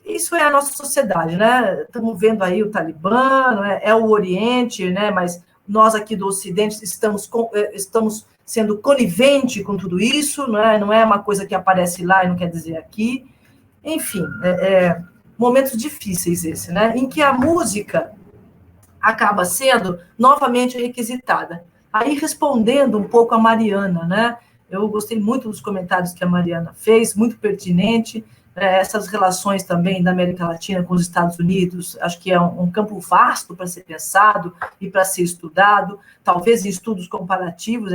[SPEAKER 2] isso é a nossa sociedade, né? Estamos vendo aí o Talibã, né? É o Oriente, né? Mas nós aqui do Ocidente estamos sendo conivente com tudo isso, não é uma coisa que aparece lá e não quer dizer aqui. Enfim, momentos difíceis esse, né? Em que a música acaba sendo novamente requisitada. Aí, respondendo um pouco a Mariana, né? Eu gostei muito dos comentários que a Mariana fez, muito pertinente. Essas relações também da América Latina com os Estados Unidos, acho que é um campo vasto para ser pensado e para ser estudado. Talvez em estudos comparativos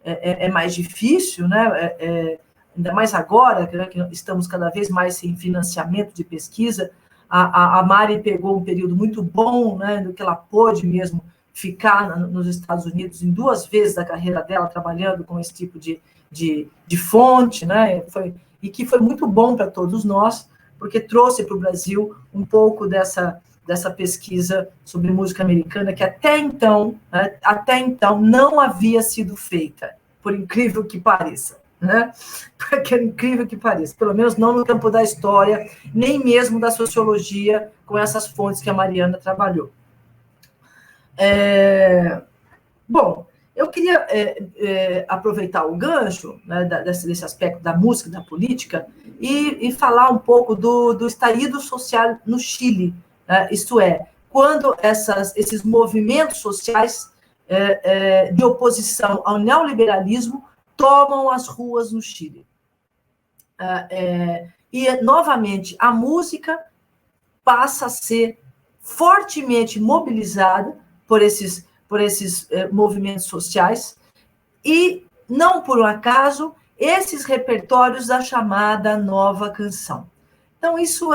[SPEAKER 2] é mais difícil, né? Ainda mais agora, né, que estamos cada vez mais sem financiamento de pesquisa. A Mari pegou um período muito bom, né, do que ela pôde mesmo ficar nos Estados Unidos em 2 vezes da carreira dela, trabalhando com esse tipo de fonte, né? E que foi muito bom para todos nós, porque trouxe para o Brasil um pouco dessa pesquisa sobre música americana, que até então não havia sido feita, por incrível que pareça, né? Por incrível que pareça, pelo menos não no campo da história, nem mesmo da sociologia, com essas fontes que a Mariana trabalhou. Bom, eu queria aproveitar o gancho, né, desse aspecto da música, da política, e falar um pouco do estallido social no Chile, né? Isto é, quando esses movimentos sociais de oposição ao neoliberalismo tomam as ruas no Chile. E, novamente, a música passa a ser fortemente mobilizada por esses movimentos sociais, e, não por um acaso, esses repertórios da chamada nova canção. Então, isso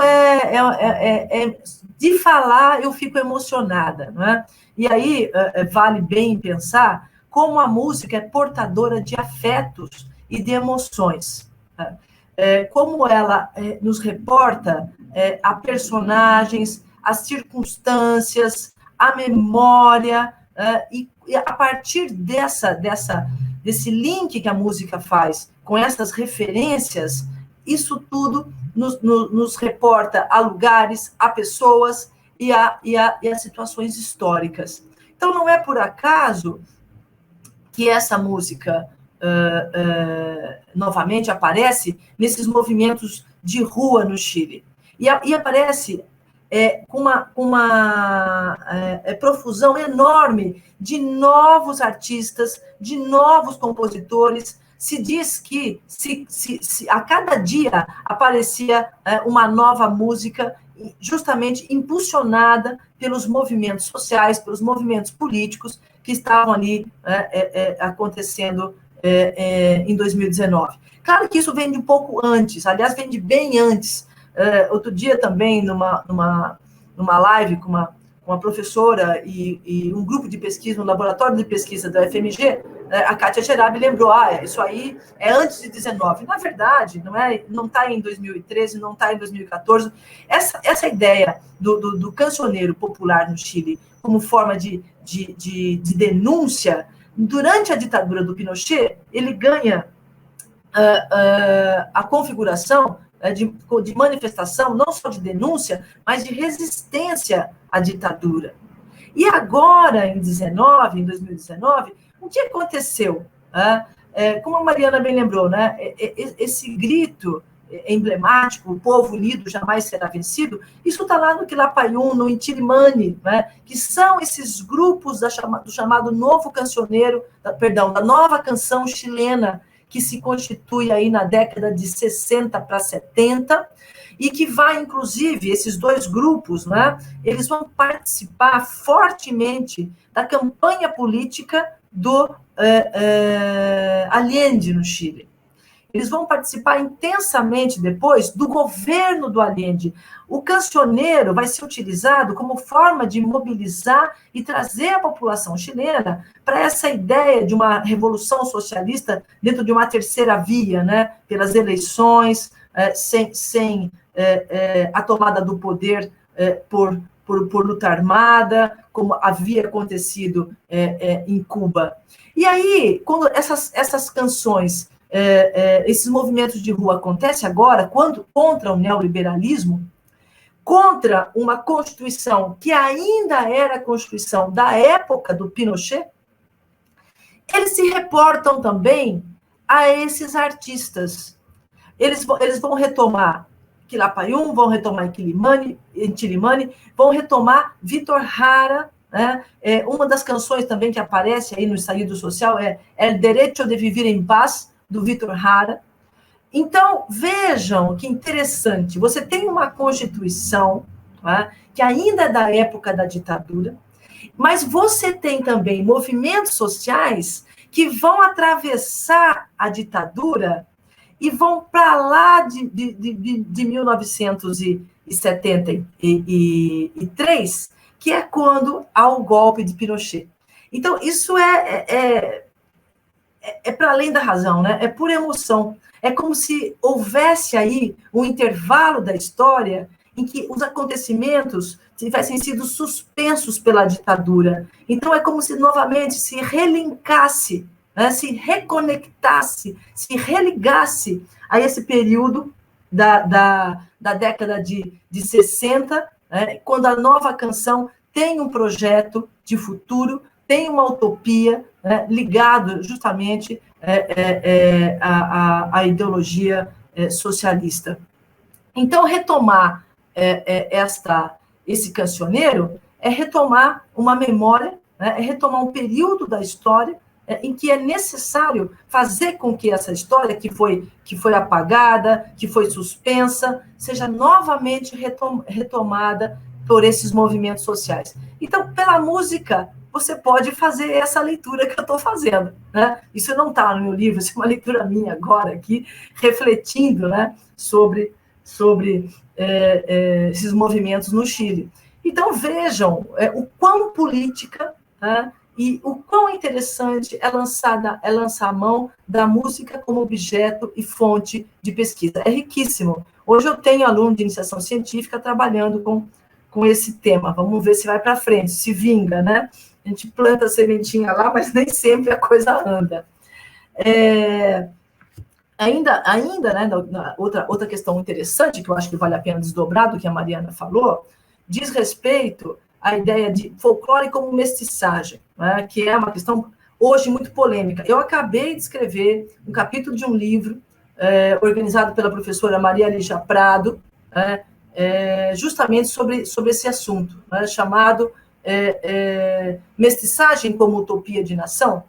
[SPEAKER 2] de falar, eu fico emocionada, não é? E aí, vale bem pensar como a música é portadora de afetos e de emoções. Como ela nos reporta a personagens, as circunstâncias, a memória, e a partir desse link que a música faz com essas referências, isso tudo nos reporta a lugares, a pessoas e a situações históricas. Então, não é por acaso que essa música novamente aparece nesses movimentos de rua no Chile. E aparece com uma profusão enorme de novos artistas, de novos compositores. Se diz que a cada dia aparecia uma nova música, justamente impulsionada pelos movimentos sociais, pelos movimentos políticos que estavam ali acontecendo em 2019. Claro que isso vem de um pouco antes, aliás, vem de bem antes. Outro dia também, numa live com uma professora e um grupo de pesquisa, um laboratório de pesquisa da FMG, a Kátia Gerabi lembrou, isso aí é antes de 19. Na verdade, não está em 2013, não está em 2014. Essa ideia do cancioneiro popular no Chile como forma de denúncia, durante a ditadura do Pinochet, ele ganha a configuração de manifestação, não só de denúncia, mas de resistência à ditadura. E agora, em 2019, o que aconteceu? Como a Mariana bem lembrou, né? Esse grito emblemático, o povo unido jamais será vencido, isso está lá no Quilapayún, no Inti-Illimani, né? Que são esses grupos do chamado novo cancioneiro, da nova canção chilena, que se constitui aí na década de 60 para 70, e que vai, inclusive, esses dois grupos, né, eles vão participar fortemente da campanha política do Allende no Chile. Eles vão participar intensamente depois do governo do Allende. O cancioneiro vai ser utilizado como forma de mobilizar e trazer a população chilena para essa ideia de uma revolução socialista dentro de uma terceira via, né? Pelas eleições, sem a tomada do poder por luta armada, como havia acontecido em Cuba. E aí, quando essas canções, esses movimentos de rua acontecem agora, contra o neoliberalismo, contra uma Constituição que ainda era a Constituição da época do Pinochet, eles se reportam também a esses artistas. Eles vão retomar Quilapayún, vão retomar Inti-Illimani, vão retomar Vítor Jara, né? Uma das canções também que aparece aí no Estallido Social é El Derecho de Vivir em Paz, do Vítor Jara. Então, vejam que interessante, você tem uma Constituição, tá, que ainda é da época da ditadura, mas você tem também movimentos sociais que vão atravessar a ditadura e vão para lá de 1973, que é quando há o golpe de Pinochet. Então, isso é para além da razão, né? É pura emoção. É como se houvesse aí um intervalo da história em que os acontecimentos tivessem sido suspensos pela ditadura. Então, é como se novamente se relinkasse, né? Se reconectasse, se religasse a esse período da década de 60, né? Quando a nova canção tem um projeto de futuro, tem uma utopia, né, ligado justamente à ideologia socialista. Então, retomar esse cancioneiro é retomar uma memória né, é retomar um período da história em que é necessário fazer com que essa história que foi apagada, que foi suspensa, seja novamente retomada por esses movimentos sociais. Então, pela música, você pode fazer essa leitura que eu estou fazendo, né? Isso não está no meu livro, isso é uma leitura minha agora aqui, refletindo, né, sobre esses movimentos no Chile. Então, vejam o quão política, né, e o quão interessante é lançar a mão da música como objeto e fonte de pesquisa. É riquíssimo. Hoje eu tenho aluno de iniciação científica trabalhando com esse tema. Vamos ver se vai para frente, se vinga, né? A gente planta a sementinha lá, mas nem sempre a coisa anda. Ainda, né, outra questão interessante, que eu acho que vale a pena desdobrar do que a Mariana falou, diz respeito à ideia de folclore como mestiçagem, né, que é uma questão hoje muito polêmica. Eu acabei de escrever um capítulo de um livro organizado pela professora Maria Lígia Prado, justamente sobre esse assunto, né, chamado Mestiçagem como Utopia de Nação,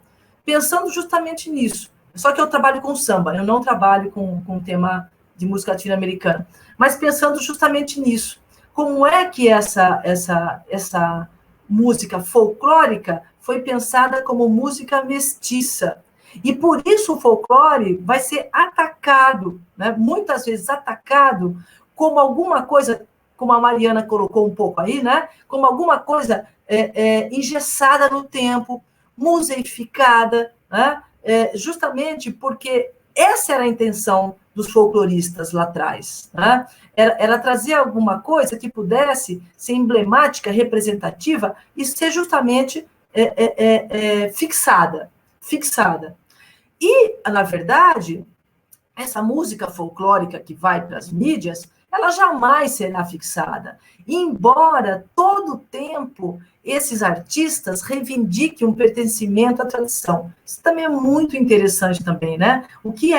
[SPEAKER 2] pensando justamente nisso. Só que eu trabalho com samba, eu não trabalho com tema de música latino-americana, mas pensando justamente nisso. Como é que essa música folclórica foi pensada como música mestiça? E por isso o folclore vai ser atacado, né, muitas vezes atacado, como alguma coisa, como a Mariana colocou um pouco aí, né, como alguma coisa engessada no tempo, museificada, né, justamente porque essa era a intenção dos folcloristas lá atrás, né? Era trazer alguma coisa que pudesse ser emblemática, representativa e ser justamente fixada. E, na verdade, essa música folclórica que vai para as mídias, ela jamais será fixada, embora todo o tempo esses artistas reivindiquem um pertencimento à tradição. Isso também é muito interessante também, né? O que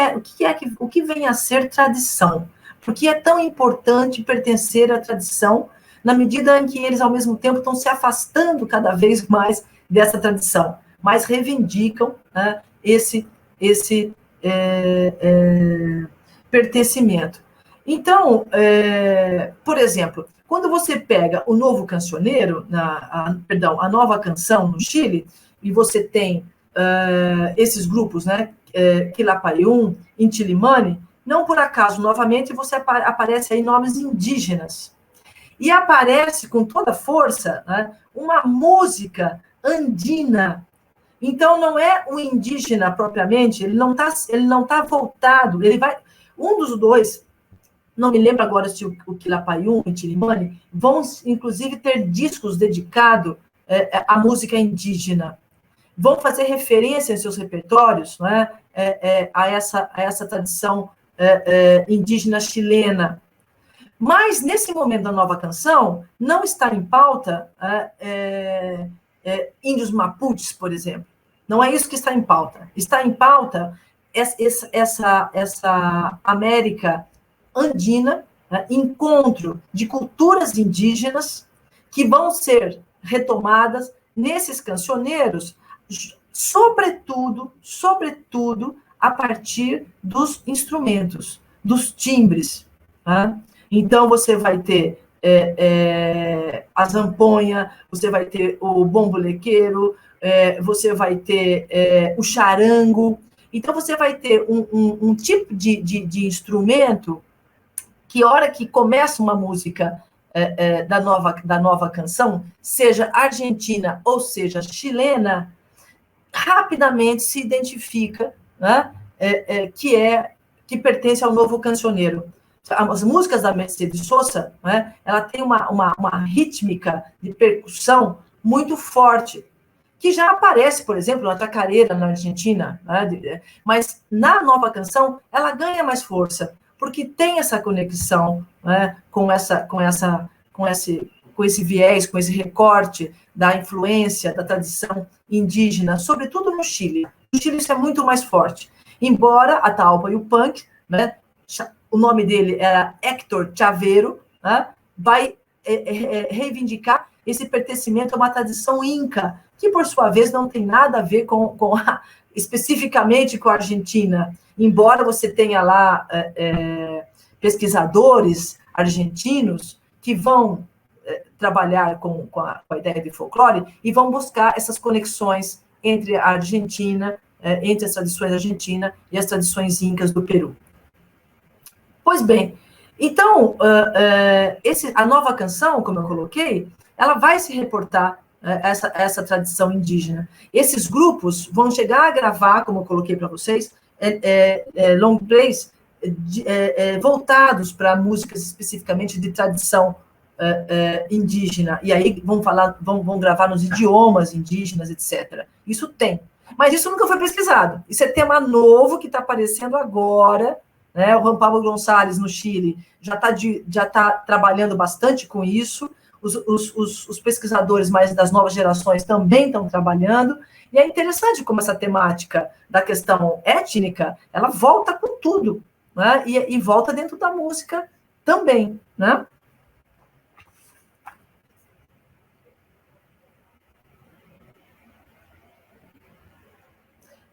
[SPEAKER 2] vem a ser tradição? Por que é tão importante pertencer à tradição, na medida em que eles, ao mesmo tempo, estão se afastando cada vez mais dessa tradição, mas reivindicam, né, esse pertencimento. Então, por exemplo, quando você pega o Novo Cancioneiro, a Nova Canção no Chile, e você tem esses grupos, né, Quilapayún, Inti-Illimani, não por acaso, novamente, você aparece aí nomes indígenas. E aparece com toda força, né, uma música andina. Então, não é o indígena propriamente, ele não tá voltado, ele vai... Um dos dois, não me lembro agora se o Quilapayún e o Inti-Illimani vão, inclusive, ter discos dedicados à música indígena. Vão fazer referência em seus repertórios, né, a essa tradição indígena chilena. Mas, nesse momento da Nova Canção, não está em pauta índios mapuches, por exemplo. Não é isso que está em pauta. Está em pauta essa América andina, né, encontro de culturas indígenas que vão ser retomadas nesses cancioneiros, sobretudo a partir dos instrumentos, dos timbres. Né? Então, você vai ter a zamponha, você vai ter o bombolequeiro, você vai ter o charango. Então, você vai ter um tipo de instrumento que, hora que começa uma música da nova canção, seja argentina ou seja chilena, rapidamente se identifica, né, que pertence ao Novo Cancioneiro. As músicas da Mercedes Sosa, né, ela tem uma rítmica de percussão muito forte, que já aparece, por exemplo, na chacareira na Argentina, né, mas na Nova Canção ela ganha mais força, porque tem essa conexão, né, com esse viés, com esse recorte da influência da tradição indígena, sobretudo no Chile. No Chile isso é muito mais forte. Embora a Atahualpa Yupanqui, né, o nome dele era Héctor Chaveiro, né, vai reivindicar esse pertencimento a uma tradição inca, que, por sua vez, não tem nada a ver especificamente com a Argentina, embora você tenha lá pesquisadores argentinos que vão trabalhar com a ideia de folclore e vão buscar essas conexões entre a Argentina, entre as tradições argentinas e as tradições incas do Peru. Pois bem, então, a nova canção, como eu coloquei, ela vai se reportar essa tradição indígena. Esses grupos vão chegar a gravar, como eu coloquei para vocês, long plays voltados para músicas especificamente de tradição indígena, e aí vão gravar nos idiomas indígenas, etc. Isso tem. Mas isso nunca foi pesquisado. Isso é tema novo que está aparecendo agora, né? O Juan Pablo Gonçalves, no Chile, já está trabalhando bastante com isso. Os pesquisadores mais das novas gerações também estão trabalhando. E é interessante como essa temática da questão étnica, ela volta com tudo, né? E volta dentro da música também, né?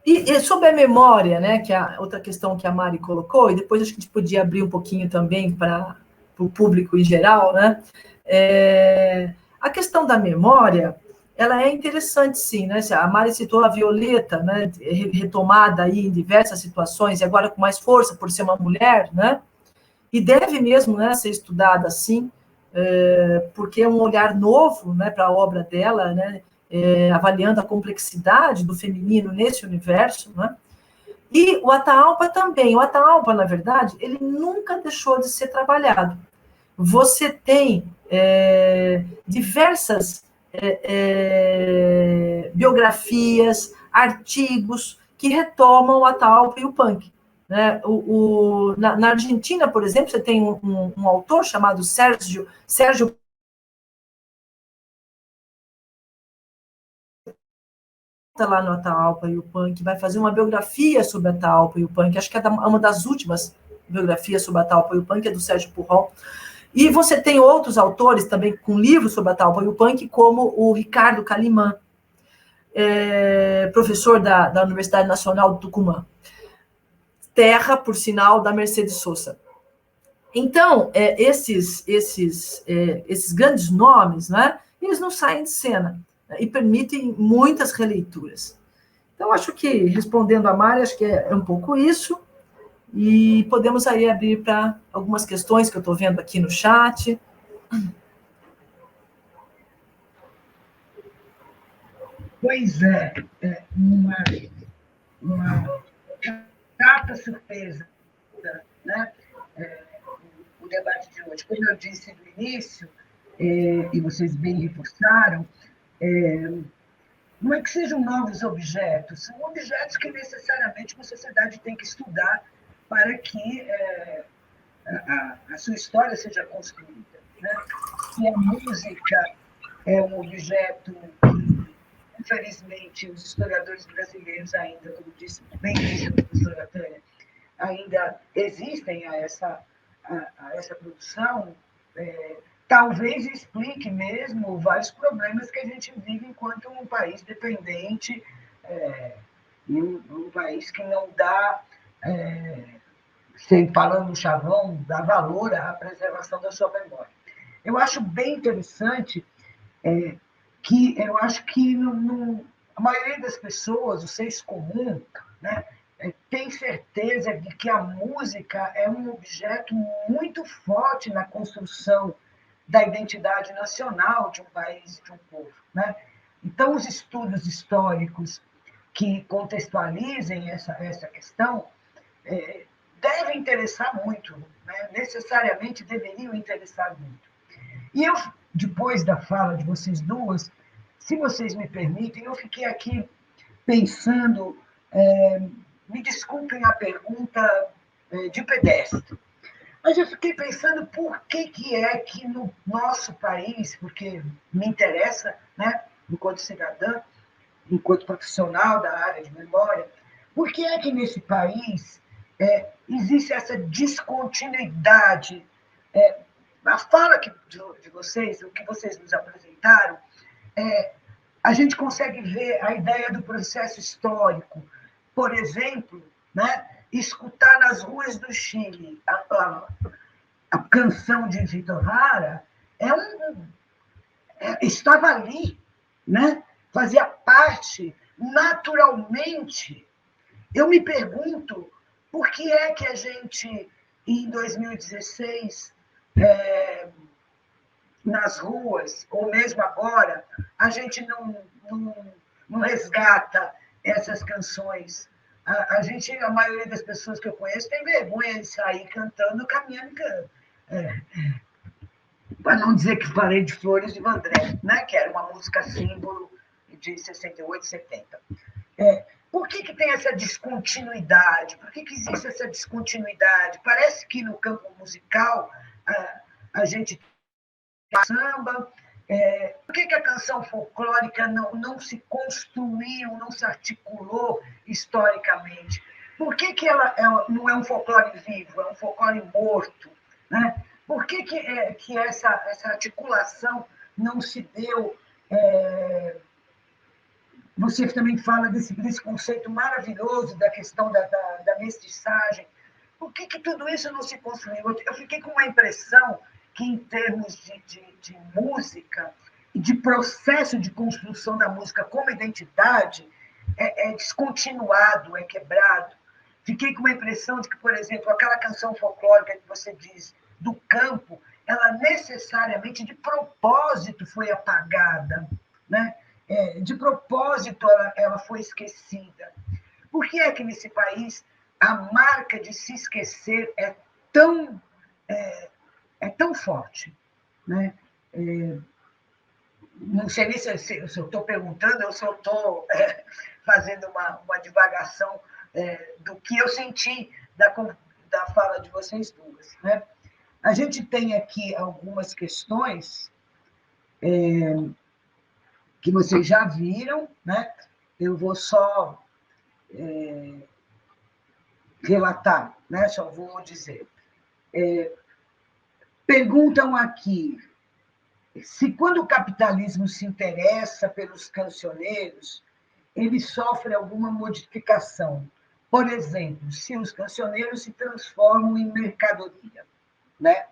[SPEAKER 2] E sobre a memória, né, que é a outra questão que a Mari colocou, e depois acho que a gente podia abrir um pouquinho também para o público em geral, né? A questão da memória, ela é interessante, sim, né? A Mari citou a Violeta, né, retomada aí em diversas situações, e agora com mais força por ser uma mulher, né? E deve mesmo, né, ser estudada assim, porque é um olhar novo, né, para a obra dela, né? Avaliando a complexidade do feminino nesse universo, né? E o Ataálpa também. O Ataálpa, na verdade, ele nunca deixou de ser trabalhado. Você tem diversas biografias, artigos que retomam o Ataálpa e o punk. Né? Na Argentina, por exemplo, você tem um autor chamado Sérgio lá no Ataálpa e o punk, vai fazer uma biografia sobre a Ataálpa e o punk, acho que é uma das últimas biografias sobre a Ataálpa e o punk, é do Sérgio Purrol. E você tem outros autores também com livros sobre a Ataálpa e o punk, como o Ricardo Calimán, professor da Universidade Nacional do Tucumã. Terra, por sinal, da Mercedes Sosa. Então, esses grandes nomes, né, eles não saem de cena, né, e permitem muitas releituras. Então, acho que, respondendo a Mari, acho que é um pouco isso, e podemos aí abrir para algumas questões que eu estou vendo aqui no chat.
[SPEAKER 1] Pois é, uma grata surpresa, né? O debate de hoje. Como eu disse no início, e vocês bem reforçaram, não é que sejam novos objetos, são objetos que necessariamente uma sociedade tem que estudar para que a sua história seja construída. Né? E a música é um objeto que, infelizmente, os historiadores brasileiros ainda, como disse bem a professora Tânia, ainda existem a essa produção, talvez explique mesmo vários problemas que a gente vive enquanto um país dependente, e um país que não dá, sem falando no chavão, dá valor à preservação da sua memória. Eu acho bem interessante que eu acho que a maioria das pessoas, o senso comum, né, tem certeza de que a música é um objeto muito forte na construção da identidade nacional de um país, de um povo. Né? Então, os estudos históricos que contextualizem essa questão devem interessar muito, né? Necessariamente deveriam interessar muito. E eu, depois da fala de vocês duas, se vocês me permitem, eu fiquei aqui pensando, me desculpem a pergunta de pedestre, mas eu fiquei pensando por que é que no nosso país, porque me interessa, né, enquanto cidadã, enquanto profissional da área de memória, por que é que nesse país existe essa descontinuidade, a fala de vocês, o que vocês nos apresentaram, a gente consegue ver a ideia do processo histórico. Por exemplo, né, escutar nas ruas do Chile a canção de Vitor Jara estava ali, né? Fazia parte naturalmente. Eu me pergunto por que é que a gente, em 2016, nas ruas, ou mesmo agora, a gente não resgata essas canções. A maioria das pessoas que eu conheço tem vergonha de sair cantando Caminhando. Para não dizer que falei de Flores de Vandré, né? Que era uma música símbolo de 68, 70. Por que tem essa descontinuidade? Por que existe essa descontinuidade? Parece que no campo musical a gente tem samba. Por que a canção folclórica não se construiu, não se articulou historicamente? Por que ela não é um folclore vivo, é um folclore morto? Né? Por que essa articulação não se deu? Você também fala desse conceito maravilhoso da questão da mestiçagem. Por que tudo isso não se construiu? Eu fiquei com uma impressão que, em termos de música e de processo de construção da música como identidade, é descontinuado, é quebrado. Fiquei com uma impressão de que, por exemplo, aquela canção folclórica que você diz, do campo, ela necessariamente, de propósito, foi apagada, né? De propósito, ela foi esquecida. Por que é que, nesse país, a marca de se esquecer é tão forte? Né? Não sei nem se eu estou perguntando ou se eu estou fazendo uma divagação do que eu senti da fala de vocês duas. Né? A gente tem aqui algumas questões que vocês já viram, né? Eu vou só relatar, né? Só vou dizer. Perguntam aqui se, quando o capitalismo se interessa pelos cancioneiros, ele sofre alguma modificação. Por exemplo, se os cancioneiros se transformam em mercadoria, né?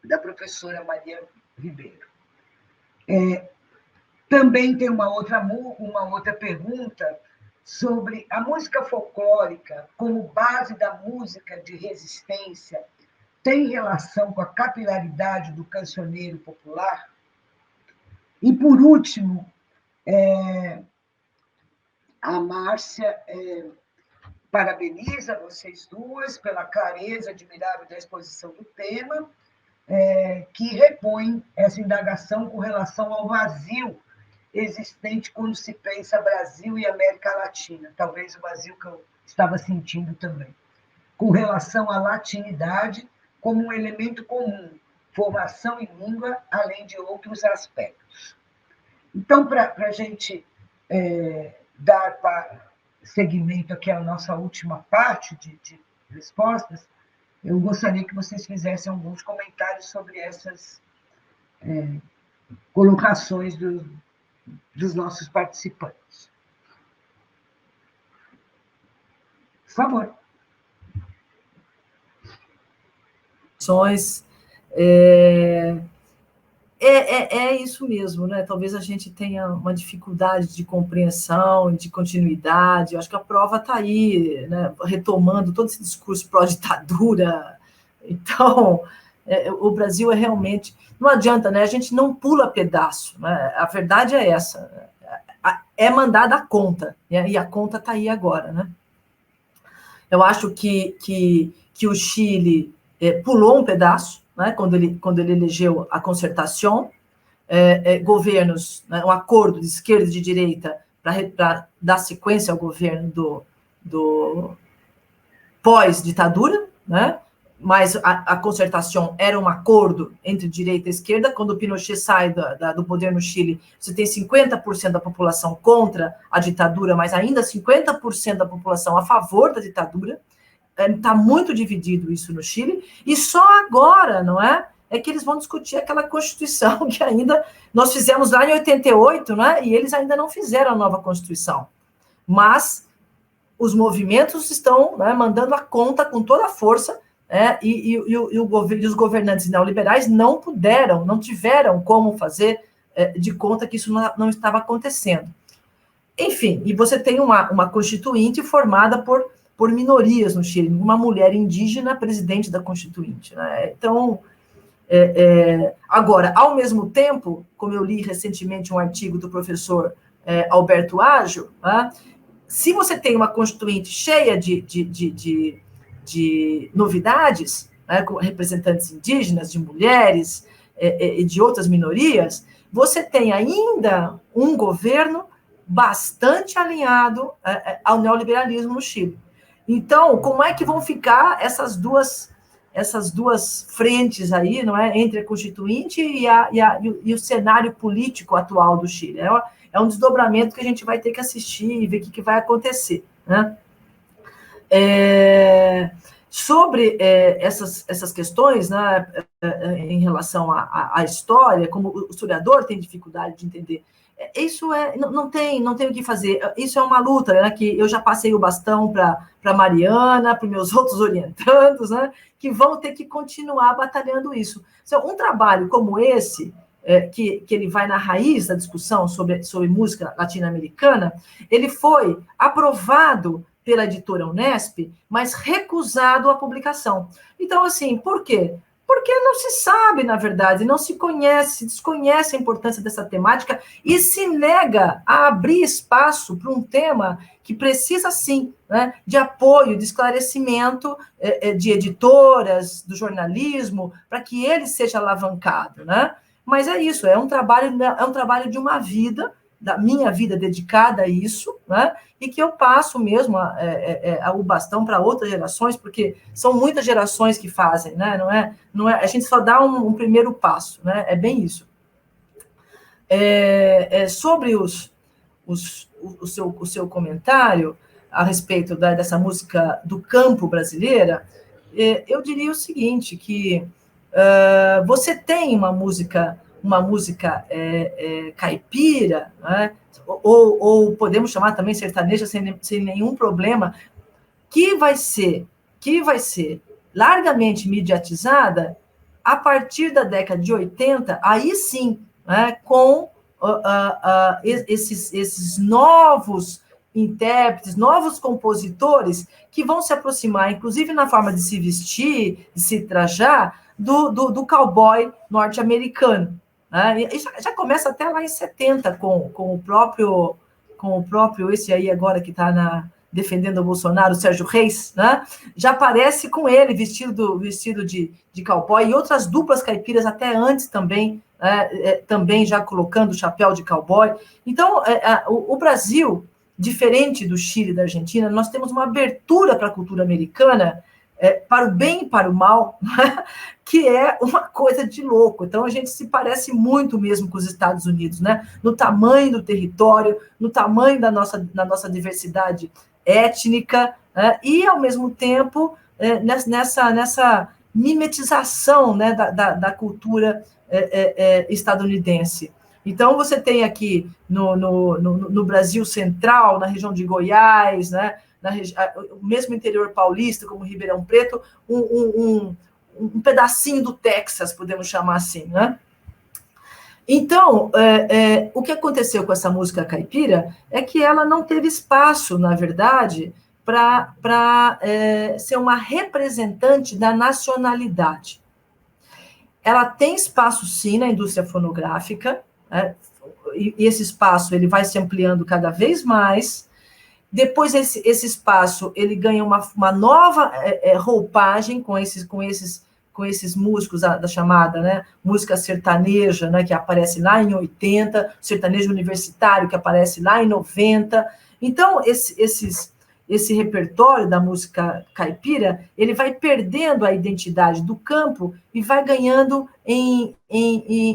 [SPEAKER 1] Da professora Maria Ribeiro. Também tem uma outra pergunta sobre a música folclórica como base da música de resistência. Tem relação com a capilaridade do cancioneiro popular? E, por último, a Márcia parabeniza vocês duas pela clareza admirável da exposição do tema, que repõe essa indagação com relação ao vazio existente quando se pensa Brasil e América Latina, talvez o vazio que eu estava sentindo também, com relação à latinidade como um elemento comum, formação em língua, além de outros aspectos. Então, para a gente dar seguimento aqui à nossa última parte de respostas, eu gostaria que vocês fizessem alguns comentários sobre essas colocações dos nossos participantes. Por favor.
[SPEAKER 2] É isso mesmo, né? Talvez a gente tenha uma dificuldade de compreensão, de continuidade. Eu acho que a prova está aí, né? Retomando todo esse discurso pró-ditadura. Então, o Brasil é realmente... Não adianta, né? A gente não pula pedaço, né? A verdade é essa. É mandada a conta, né? E a conta está aí agora, né? Eu acho que o Chile pulou um pedaço, né, quando ele elegeu a concertação, governos, né, um acordo de esquerda e de direita para dar sequência ao governo do pós-ditadura, né, mas a concertação era um acordo entre direita e esquerda. Quando o Pinochet sai do poder no Chile, você tem 50% da população contra a ditadura, mas ainda 50% da população a favor da ditadura. Está muito dividido isso no Chile, e só agora, não é? é que eles vão discutir aquela Constituição que ainda nós fizemos lá em 88, né? E eles ainda não fizeram a nova Constituição. Mas os movimentos estão, né, mandando a conta com toda a força, e os governantes neoliberais não tiveram como fazer de conta que isso não estava acontecendo. Enfim, e você tem uma constituinte formada por minorias no Chile, uma mulher indígena presidente da constituinte, né? Então, agora, ao mesmo tempo, como eu li recentemente um artigo do professor Alberto Aggio, né, se você tem uma constituinte cheia de novidades, né, com representantes indígenas, de mulheres e de outras minorias, você tem ainda um governo bastante alinhado ao neoliberalismo no Chile. Então, como é que vão ficar essas duas frentes aí, não é, entre a Constituinte e o cenário político atual do Chile? É um desdobramento que a gente vai ter que assistir e ver o que vai acontecer, né? Sobre essas questões, né, em relação à história, como o historiador tem dificuldade de entender, isso não tem o que fazer. Isso é uma luta, né, que eu já passei o bastão para Mariana, para meus outros orientandos, né, que vão ter que continuar batalhando isso. Então, um trabalho como esse, que ele vai na raiz da discussão sobre música latino-americana, ele foi aprovado pela editora Unesp, mas recusado a publicação. Então, assim, por quê? Porque não se sabe, na verdade, não se conhece, se desconhece a importância dessa temática e se nega a abrir espaço para um tema que precisa, sim, né, de apoio, de esclarecimento de editoras, do jornalismo, para que ele seja alavancado, né? Mas é isso, é um trabalho de uma vida, da minha vida dedicada a isso, né? E que eu passo mesmo o bastão para outras gerações, porque são muitas gerações que fazem, né? Não é, a gente só dá um primeiro passo, né? É bem isso. Sobre o seu comentário a respeito dessa música do campo brasileira, eu diria o seguinte, que você tem uma música caipira, né? ou podemos chamar também sertaneja sem nenhum problema, que vai ser largamente mediatizada a partir da década de 80, aí sim, né, com esses novos intérpretes, novos compositores que vão se aproximar, inclusive na forma de se vestir, de se trajar, do cowboy norte-americano. Né? E já começa até lá em 70 com o próprio esse aí agora que está defendendo o Bolsonaro, o Sérgio Reis, né? Já aparece com ele vestido de cowboy e outras duplas caipiras até antes também, também já colocando o chapéu de cowboy. Então, o Brasil, diferente do Chile e da Argentina, nós temos uma abertura para a cultura americana, para o bem e para o mal, né? Que é uma coisa de louco. Então, a gente se parece muito mesmo com os Estados Unidos, né? No tamanho do território, no tamanho da nossa diversidade étnica, né? E, ao mesmo tempo, nessa mimetização, né, da cultura estadunidense. Então, você tem aqui no Brasil Central, na região de Goiás, né, o mesmo interior paulista, como Ribeirão Preto, um pedacinho do Texas, podemos chamar assim, né? Então, o que aconteceu com essa música caipira é que ela não teve espaço, na verdade, para ser uma representante da nacionalidade. Ela tem espaço, sim, na indústria fonográfica, né? E esse espaço ele vai se ampliando cada vez mais. Depois, esse espaço ele ganha uma nova roupagem com esses músicos da chamada, né, música sertaneja, né, que aparece lá em 80, sertanejo universitário, que aparece lá em 90. Então, esse repertório da música caipira, ele vai perdendo a identidade do campo e vai ganhando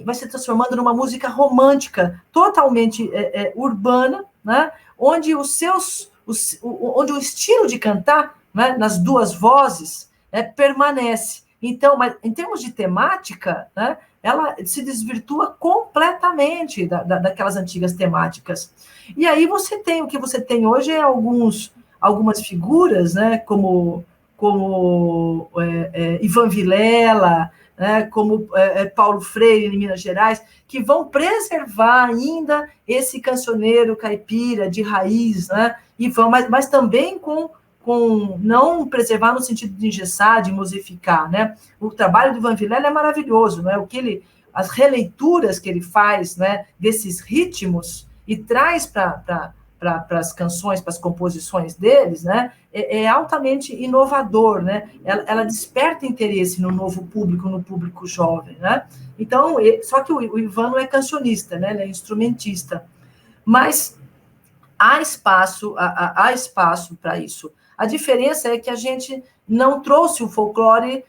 [SPEAKER 2] vai se transformando numa música romântica, totalmente urbana, né, onde onde o estilo de cantar, né, nas duas vozes, permanece. Então, mas em termos de temática, né, ela se desvirtua completamente daquelas antigas temáticas. E aí você tem, o que você tem hoje é algumas figuras, né, como Ivan Vilela, né, como Paulo Freire, em Minas Gerais, que vão preservar ainda esse cancioneiro caipira de raiz, né, e vão, mas também com não preservar no sentido de engessar, de musificar, né? O trabalho do Ivan Vilela é maravilhoso, né? As releituras que ele faz, né, desses ritmos e traz para as canções, para as composições deles, né, é altamente inovador, né? Ela desperta interesse no novo público, no público jovem, né? Então, só que o Ivan não é cancionista, né? Ele é instrumentista, mas há espaço para isso. A diferença é que a gente não trouxe o folclore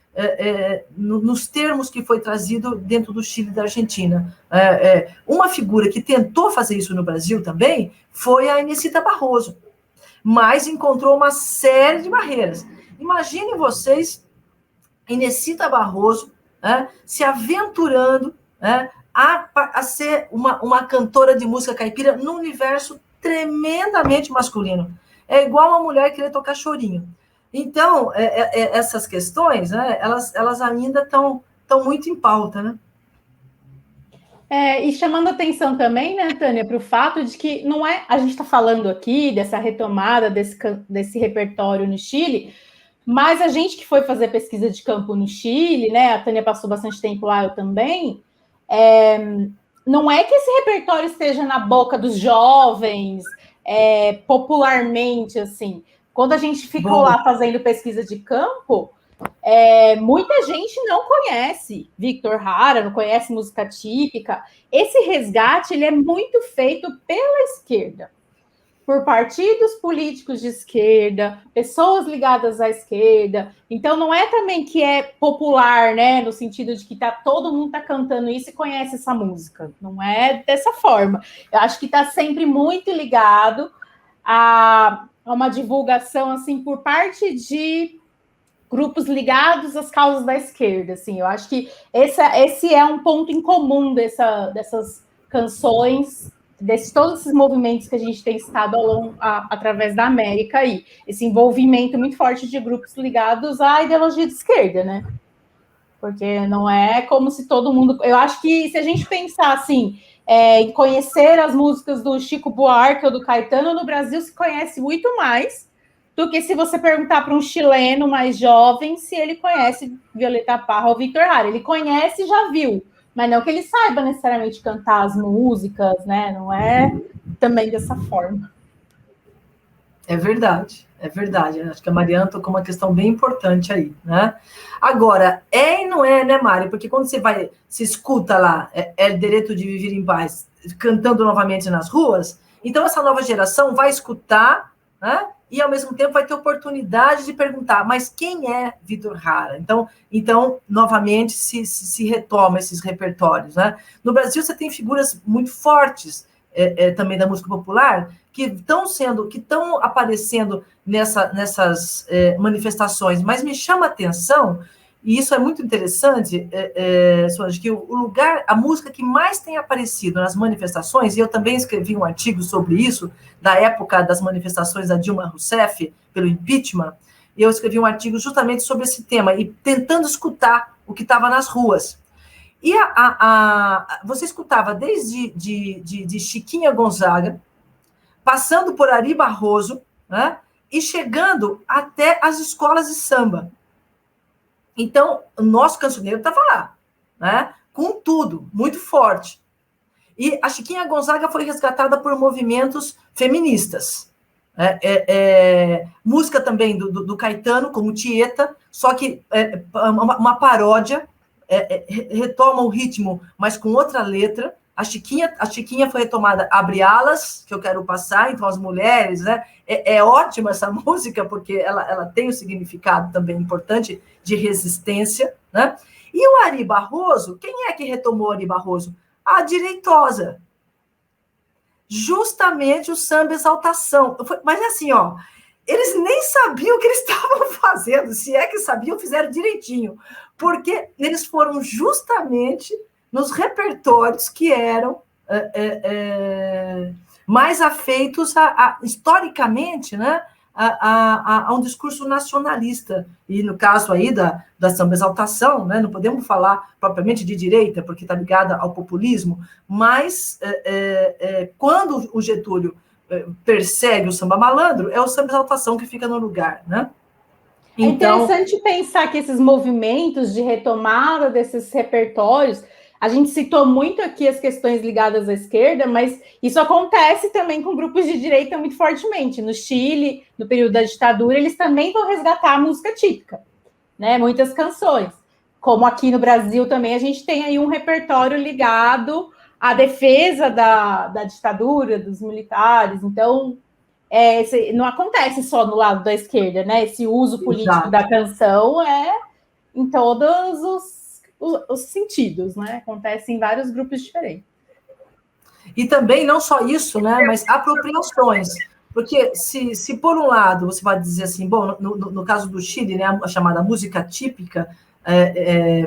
[SPEAKER 2] nos termos que foi trazido dentro do Chile e da Argentina. Uma figura que tentou fazer isso no Brasil também foi a Inesita Barroso, mas encontrou uma série de barreiras. Imaginem vocês, Inesita Barroso, se aventurando a ser uma cantora de música caipira num universo tremendamente masculino. É igual uma mulher querer tocar chorinho. Então, essas questões, né, elas ainda estão muito em pauta, né?
[SPEAKER 3] E chamando atenção também, né, Tânia, para o fato de que não é. A gente está falando aqui dessa retomada desse repertório no Chile, mas a gente que foi fazer pesquisa de campo no Chile, né? A Tânia passou bastante tempo lá, eu também. Não é que esse repertório esteja na boca dos jovens, popularmente, assim. Quando a gente ficou lá fazendo pesquisa de campo, muita gente não conhece Victor Jara, não conhece música típica. Esse resgate ele é muito feito pela esquerda, por partidos políticos de esquerda, pessoas ligadas à esquerda. Então, não é também que é popular, né? No sentido de que todo mundo está cantando isso e conhece essa música. Não é dessa forma. Eu acho que está sempre muito ligado a uma divulgação, assim, por parte de grupos ligados às causas da esquerda, assim. Eu acho que esse é um ponto em comum dessas canções, todos esses movimentos que a gente tem estado através da América aí, esse envolvimento muito forte de grupos ligados à ideologia de esquerda, né? Porque não é como se todo mundo... Eu acho que se a gente pensar assim, em conhecer as músicas do Chico Buarque ou do Caetano, no Brasil se conhece muito mais do que se você perguntar para um chileno mais jovem se ele conhece Violeta Parra ou Victor Jara. Ele conhece e já viu, mas não que ele saiba necessariamente cantar as músicas, né? Não é também dessa forma.
[SPEAKER 2] É verdade. Acho que a Mariana tocou uma questão bem importante aí, né? Agora, e não é, né, Mari? Porque quando se escuta lá, El Direito de Viver em Paz, cantando novamente nas ruas, então essa nova geração vai escutar, né? E, ao mesmo tempo, vai ter oportunidade de perguntar, mas quem é Victor Jara? Então novamente, se retoma esses repertórios, né? No Brasil, você tem figuras muito fortes também da música popular que estão aparecendo nessas manifestações, mas me chama a atenção, e isso é muito interessante, Solange, que a música que mais tem aparecido nas manifestações, e eu também escrevi um artigo sobre isso, da época das manifestações da Dilma Rousseff, pelo impeachment, e eu escrevi um artigo justamente sobre esse tema, e tentando escutar o que estava nas ruas. E você escutava desde de Chiquinha Gonzaga, passando por Ari Barroso, né, e chegando até as escolas de samba. Então, o nosso cancioneiro estava lá, né, com tudo, muito forte. E a Chiquinha Gonzaga foi resgatada por movimentos feministas. Música também do Caetano, como Tieta, só que uma paródia, retoma o ritmo, mas com outra letra. A Chiquinha foi retomada, Abre Alas, que eu quero passar, então as mulheres, né? É ótima essa música, porque ela tem um significado também importante de resistência, né? E o Ari Barroso, quem é que retomou o Ari Barroso? A Direitosa. Justamente o samba exaltação. Mas assim, eles nem sabiam o que eles estavam fazendo, se é que sabiam, fizeram direitinho. porque eles foram justamente nos repertórios que eram mais afeitos historicamente, né, a um discurso nacionalista. E no caso aí da samba exaltação, né, não podemos falar propriamente de direita, porque está ligada ao populismo, mas quando o Getúlio persegue o samba malandro, é o samba exaltação que fica no lugar, né?
[SPEAKER 3] Então, é interessante pensar que esses movimentos de retomada desses repertórios, a gente citou muito aqui as questões ligadas à esquerda, mas isso acontece também com grupos de direita muito fortemente. No Chile, no período da ditadura, eles também vão resgatar a música típica, né? Muitas canções. Como aqui no Brasil também, a gente tem aí um repertório ligado à defesa da ditadura, dos militares. Então, não acontece só no lado da esquerda, né? Esse uso político
[SPEAKER 2] Exato.
[SPEAKER 3] da canção é em todos os sentidos, né? Acontece em vários grupos diferentes.
[SPEAKER 2] E também, não só isso, né? Mas apropriações. Porque se por um lado você vai dizer assim, bom, no caso do Chile, né, a chamada música típica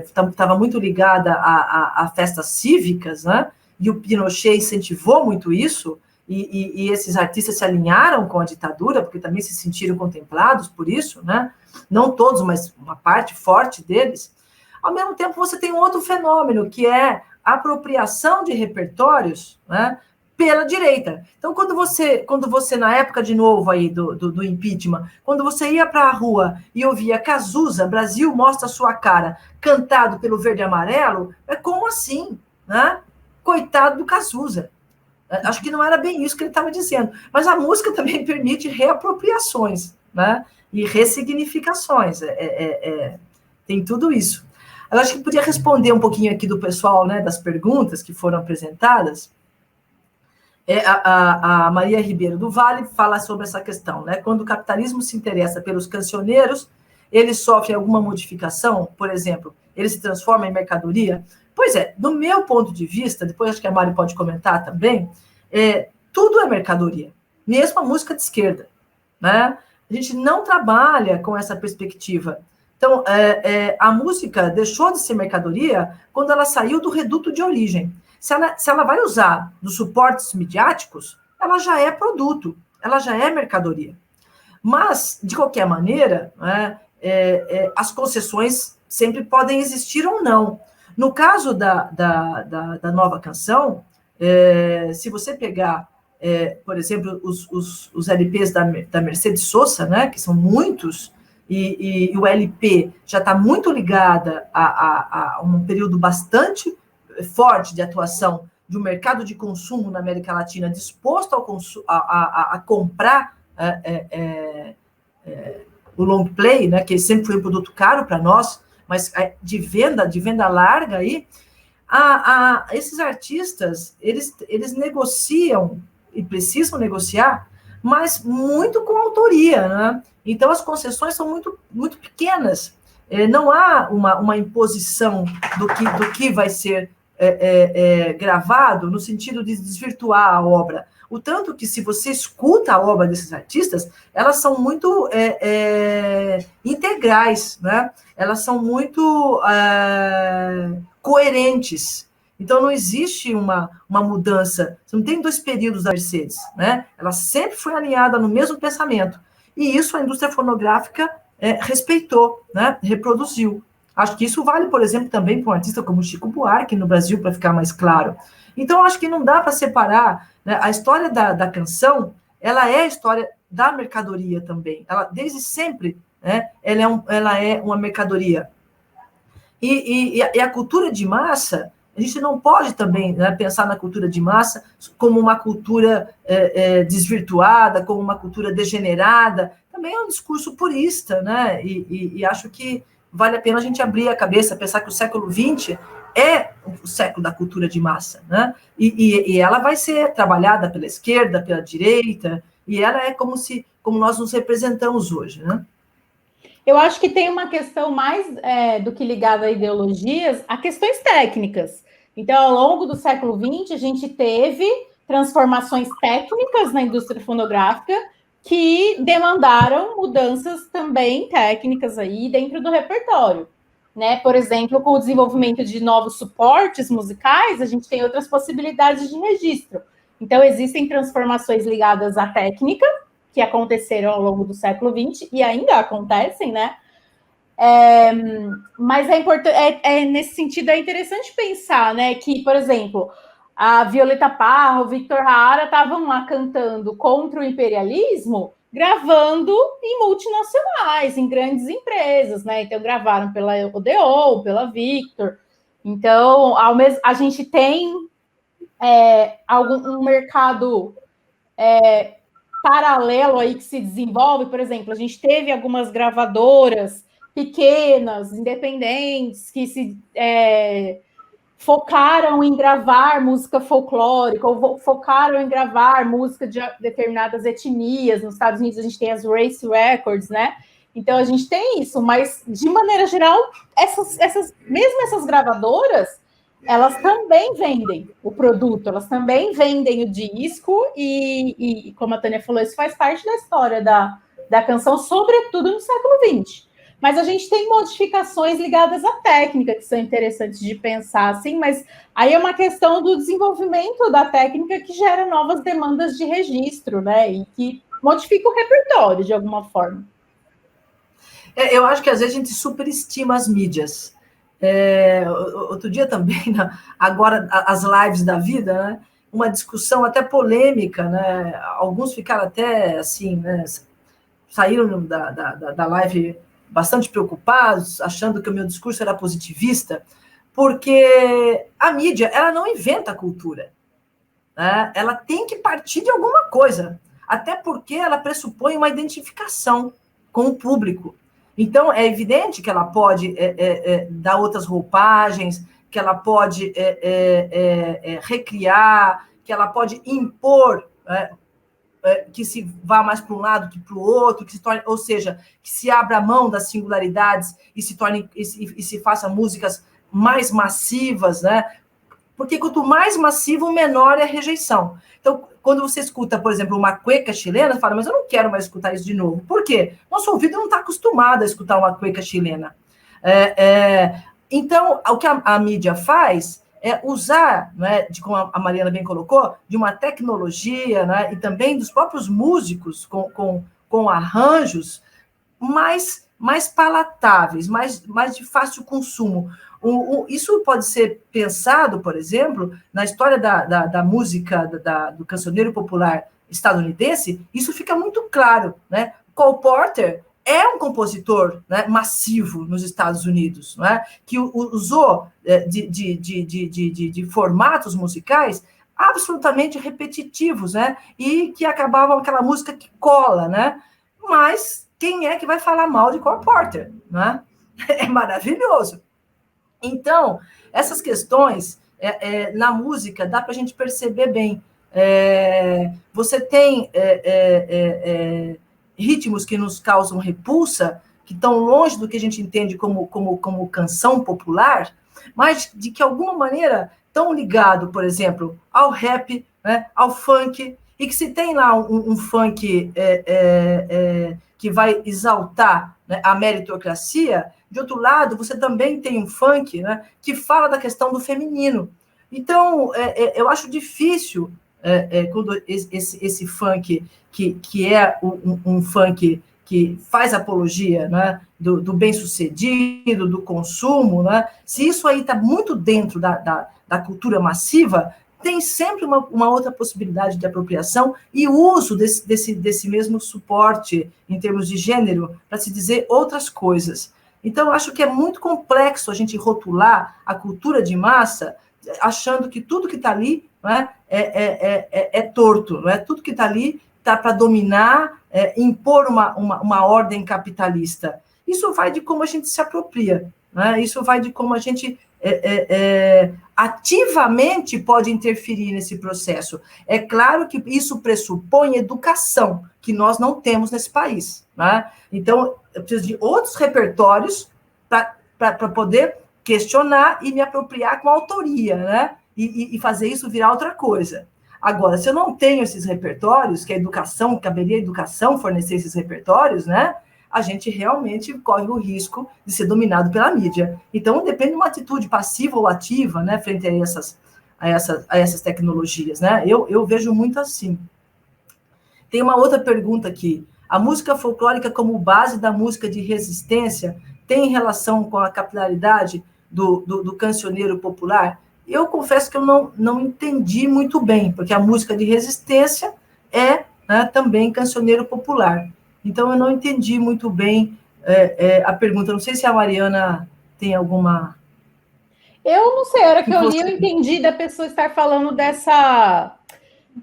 [SPEAKER 2] estava muito ligada a festas cívicas, né? E o Pinochet incentivou muito isso, e esses artistas se alinharam com a ditadura, porque também se sentiram contemplados por isso, né? Não todos, mas uma parte forte deles. Ao mesmo tempo, você tem um outro fenômeno, que é a apropriação de repertórios, né, pela direita. Então, quando você na época de novo aí do impeachment, quando você ia para a rua e ouvia Cazuza, Brasil mostra sua cara, cantado pelo verde e amarelo, como assim, né? Coitado do Cazuza. Acho que não era bem isso que ele estava dizendo. Mas a música também permite reapropriações, né? E ressignificações. Tem tudo isso. Eu acho que podia responder um pouquinho aqui do pessoal, né, das perguntas que foram apresentadas. A Maria Ribeiro do Vale fala sobre essa questão, né? Quando o capitalismo se interessa pelos cancioneiros, ele sofre alguma modificação? Por exemplo, ele se transforma em mercadoria? Pois é, do meu ponto de vista, depois acho que a Mari pode comentar também, tudo é mercadoria, mesmo a música de esquerda, né? A gente não trabalha com essa perspectiva. Então, a música deixou de ser mercadoria quando ela saiu do reduto de origem. Se ela vai usar dos suportes midiáticos, ela já é produto, ela já é mercadoria. Mas, de qualquer maneira, né, as concessões sempre podem existir ou não. No caso da nova canção, se você pegar, por exemplo, os LPs da Mercedes Sosa, né, que são muitos, e o LP já está muito ligada a um período bastante forte de atuação de um mercado de consumo na América Latina disposto a comprar o long play, né, que sempre foi um produto caro para nós, mas de venda larga aí, esses artistas, eles negociam e precisam negociar, mas muito com autoria, né? Então, as concessões são muito, muito pequenas. Não há uma imposição do que vai ser gravado no sentido de desvirtuar a obra. O tanto que, se você escuta a obra desses artistas, elas são muito integrais, né? Elas são muito coerentes. Então, não existe uma mudança. Você não tem dois períodos da Mercedes, né? Ela sempre foi alinhada no mesmo pensamento. E isso a indústria fonográfica respeitou, né? Reproduziu. Acho que isso vale, por exemplo, também para um artista como Chico Buarque no Brasil, para ficar mais claro. Então, acho que não dá para separar, né? A história da canção, ela é a história da mercadoria também. Ela, desde sempre, né? Ela é uma mercadoria. E a cultura de massa, a gente não pode também, né, pensar na cultura de massa como uma cultura desvirtuada, como uma cultura degenerada. Também é um discurso purista, né? E acho que vale a pena a gente abrir a cabeça, pensar que o século XX é o século da cultura de massa, né? E ela vai ser trabalhada pela esquerda, pela direita, e ela é como nós nos representamos hoje, né?
[SPEAKER 3] Eu acho que tem uma questão mais do que ligada a ideologias, a questões técnicas. Então, ao longo do século XX, a gente teve transformações técnicas na indústria fonográfica que demandaram mudanças também técnicas aí dentro do repertório. né? Por exemplo, com o desenvolvimento de novos suportes musicais, a gente tem outras possibilidades de registro. Então, existem transformações ligadas à técnica, que aconteceram ao longo do século XX e ainda acontecem, né? Mas nesse sentido é interessante pensar, né, que, por exemplo, a Violeta Parra, o Victor Hara estavam lá cantando contra o imperialismo, gravando em multinacionais, em grandes empresas, né? Então gravaram pela Odeon, pela Victor. Então, a gente tem um mercado paralelo aí que se desenvolve. Por exemplo, a gente teve algumas gravadoras pequenas, independentes, que se focaram em gravar música folclórica, ou focaram em gravar música de determinadas etnias. Nos Estados Unidos a gente tem as Race Records, né? Então a gente tem isso, mas de maneira geral, mesmo essas gravadoras, elas também vendem o produto, elas também vendem o disco, e como a Tânia falou, isso faz parte da história da canção, sobretudo no século XX. Mas a gente tem modificações ligadas à técnica, que são interessantes de pensar, assim, mas aí é uma questão do desenvolvimento da técnica que gera novas demandas de registro, né? E que modifica o repertório, de alguma forma.
[SPEAKER 2] Eu acho que às vezes a gente superestima as mídias. Outro dia também, agora as lives da vida, né? Uma discussão até polêmica, né? Alguns ficaram até assim, né? Saíram da live bastante preocupados, achando que o meu discurso era positivista, porque a mídia, ela não inventa a cultura, né? Ela tem que partir de alguma coisa, até porque ela pressupõe uma identificação com o público. Então, é evidente que ela pode dar outras roupagens, que ela pode recriar, que ela pode impor que se vá mais para um lado que para o outro, que se torne, ou seja, que se abra a mão das singularidades e se faça músicas mais massivas, né? Porque quanto mais massivo, menor é a rejeição. Então, quando você escuta, por exemplo, uma cueca chilena, você fala, mas eu não quero mais escutar isso de novo. Por quê? Nosso ouvido não está acostumado a escutar uma cueca chilena. Então, o que a mídia faz é usar, né, como a Mariana bem colocou, de uma tecnologia, né, e também dos próprios músicos com arranjos mais palatáveis, mais de fácil consumo. Isso pode ser pensado, por exemplo, na história da música do cancioneiro popular estadunidense, isso fica muito claro, né? Cole Porter é um compositor, né, massivo nos Estados Unidos, né, que usou de formatos musicais absolutamente repetitivos, né, e que acabavam aquela música que cola, né? Mas quem é que vai falar mal de Cole Porter, né? É maravilhoso. Então, essas questões na música dá para a gente perceber bem. Você tem ritmos que nos causam repulsa, que estão longe do que a gente entende como canção popular, mas de que, alguma maneira, estão ligados, por exemplo, ao rap, né, ao funk, e que se tem lá um funk que vai exaltar, né, a meritocracia, de outro lado, você também tem um funk, né, que fala da questão do feminino. Então, eu acho difícil quando esse funk, que é um funk que faz apologia, né, do bem-sucedido, do consumo, né, se isso aí está muito dentro da cultura massiva, tem sempre uma outra possibilidade de apropriação e uso desse mesmo suporte em termos de gênero para se dizer outras coisas. Então, eu acho que é muito complexo a gente rotular a cultura de massa achando que tudo que está ali, né, é torto, não é? Tudo que está ali está para dominar, impor uma ordem capitalista. Isso vai de como a gente se apropria, né? Isso vai de como a gente ativamente pode interferir nesse processo. É claro que isso pressupõe educação, que nós não temos nesse país, né? Então, eu preciso de outros repertórios para poder questionar e me apropriar com autoria, né? E fazer isso virar outra coisa. Agora, se eu não tenho esses repertórios, que a educação, caberia a educação fornecer esses repertórios, né? a gente realmente corre o risco de ser dominado pela mídia. Então, depende de uma atitude passiva ou ativa, né, frente a essas tecnologias, né? Eu vejo muito assim. Tem uma outra pergunta aqui. A música folclórica como base da música de resistência tem relação com a capilaridade do cancioneiro popular? Eu confesso que eu não entendi muito bem, porque a música de resistência é, né, também cancioneiro popular. Então, eu não entendi muito bem a pergunta. Não sei se a Mariana tem alguma...
[SPEAKER 3] Eu não sei, a hora que eu li, eu entendi da pessoa estar falando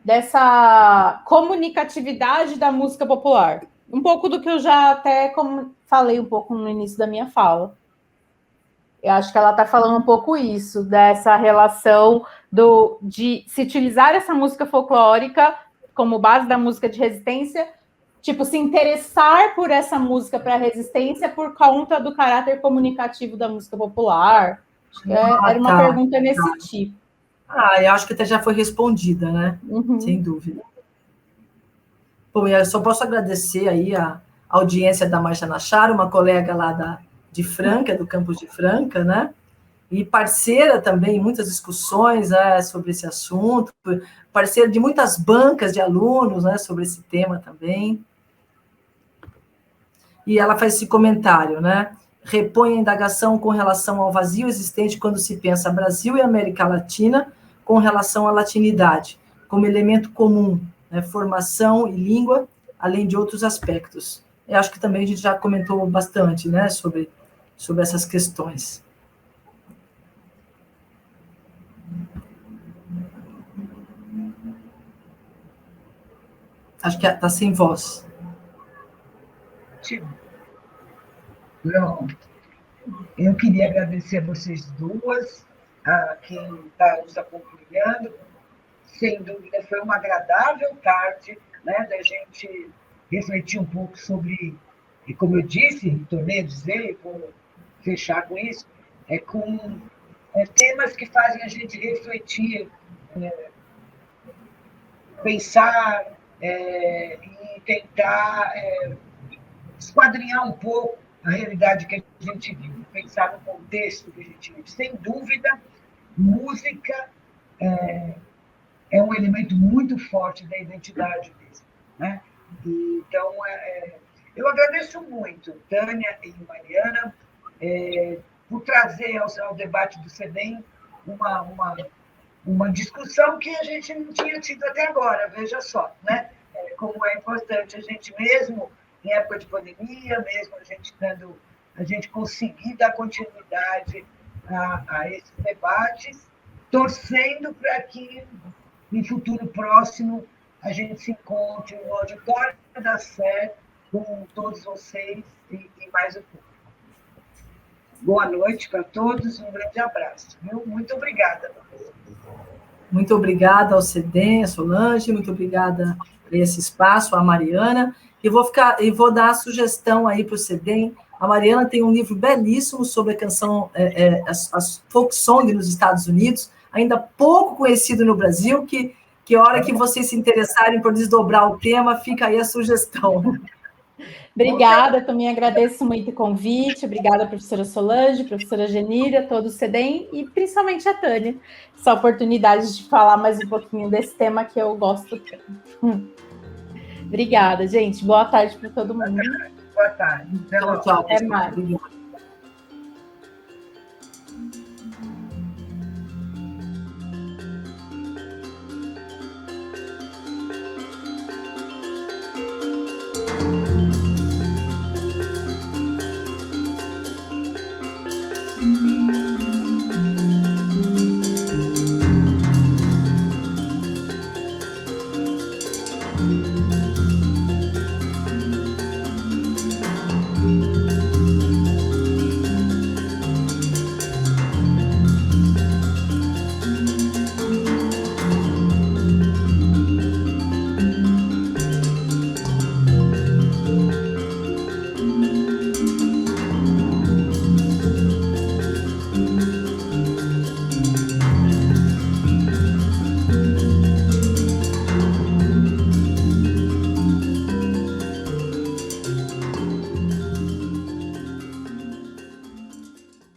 [SPEAKER 3] dessa comunicatividade da música popular. Um pouco do que eu já até falei um pouco no início da minha fala. Eu acho que ela está falando um pouco isso, dessa relação de se utilizar essa música folclórica como base da música de resistência, tipo, se interessar por essa música para resistência por conta do caráter comunicativo da música popular. Acho que era uma pergunta nesse tipo.
[SPEAKER 2] Eu acho que até já foi respondida, né? Uhum. Sem dúvida. Bom, eu só posso agradecer aí a audiência da Márcia Nacharo, uma colega lá de Franca, do campus de Franca, né? E parceira também em muitas discussões, né, sobre esse assunto, parceira de muitas bancas de alunos, né, sobre esse tema também. E ela faz esse comentário, né? Repõe a indagação com relação ao vazio existente quando se pensa Brasil e América Latina com relação à latinidade, como elemento comum, né, formação e língua, além de outros aspectos. Eu acho que também a gente já comentou bastante, né, sobre essas questões. Acho que está sem voz.
[SPEAKER 1] Não. Eu queria agradecer a vocês duas, a quem está nos acompanhando. Sem dúvida, foi uma agradável tarde, né, da gente refletir um pouco sobre, e como eu disse, tornei a dizer, e vou fechar com isso, com temas que fazem a gente refletir, pensar e tentar esquadrinhar um pouco a realidade que a gente vive, pensar no contexto que a gente vive. Sem dúvida, música é um elemento muito forte da identidade mesmo, né? Então, eu agradeço muito, Tânia e Mariana, por trazer ao debate do CEDEM uma discussão que a gente não tinha tido até agora, veja só, né? Como é importante a gente mesmo, em época de pandemia, mesmo a gente conseguir dar continuidade a esses debates, torcendo para que, em futuro próximo, a gente se encontre no auditório da Sé com todos vocês e mais um pouco. Boa noite para todos, um grande abraço. Viu? Muito obrigada.
[SPEAKER 2] Muito obrigada ao CEDEM, a Solange, muito obrigada por esse espaço, a Mariana. E vou dar a sugestão aí para o CEDEM. A Mariana tem um livro belíssimo sobre a canção, as folk song nos Estados Unidos, ainda pouco conhecido no Brasil, que a hora que vocês se interessarem por desdobrar o tema, fica aí a sugestão.
[SPEAKER 3] Obrigada, também agradeço muito o convite, obrigada, professora Solange, professora Genira, todo o CEDEM e principalmente a Tânia, essa oportunidade de falar mais um pouquinho desse tema que eu gosto tanto. Obrigada, gente. Boa tarde para todo mundo.
[SPEAKER 1] Boa tarde.
[SPEAKER 2] Tchau.
[SPEAKER 3] Até mais.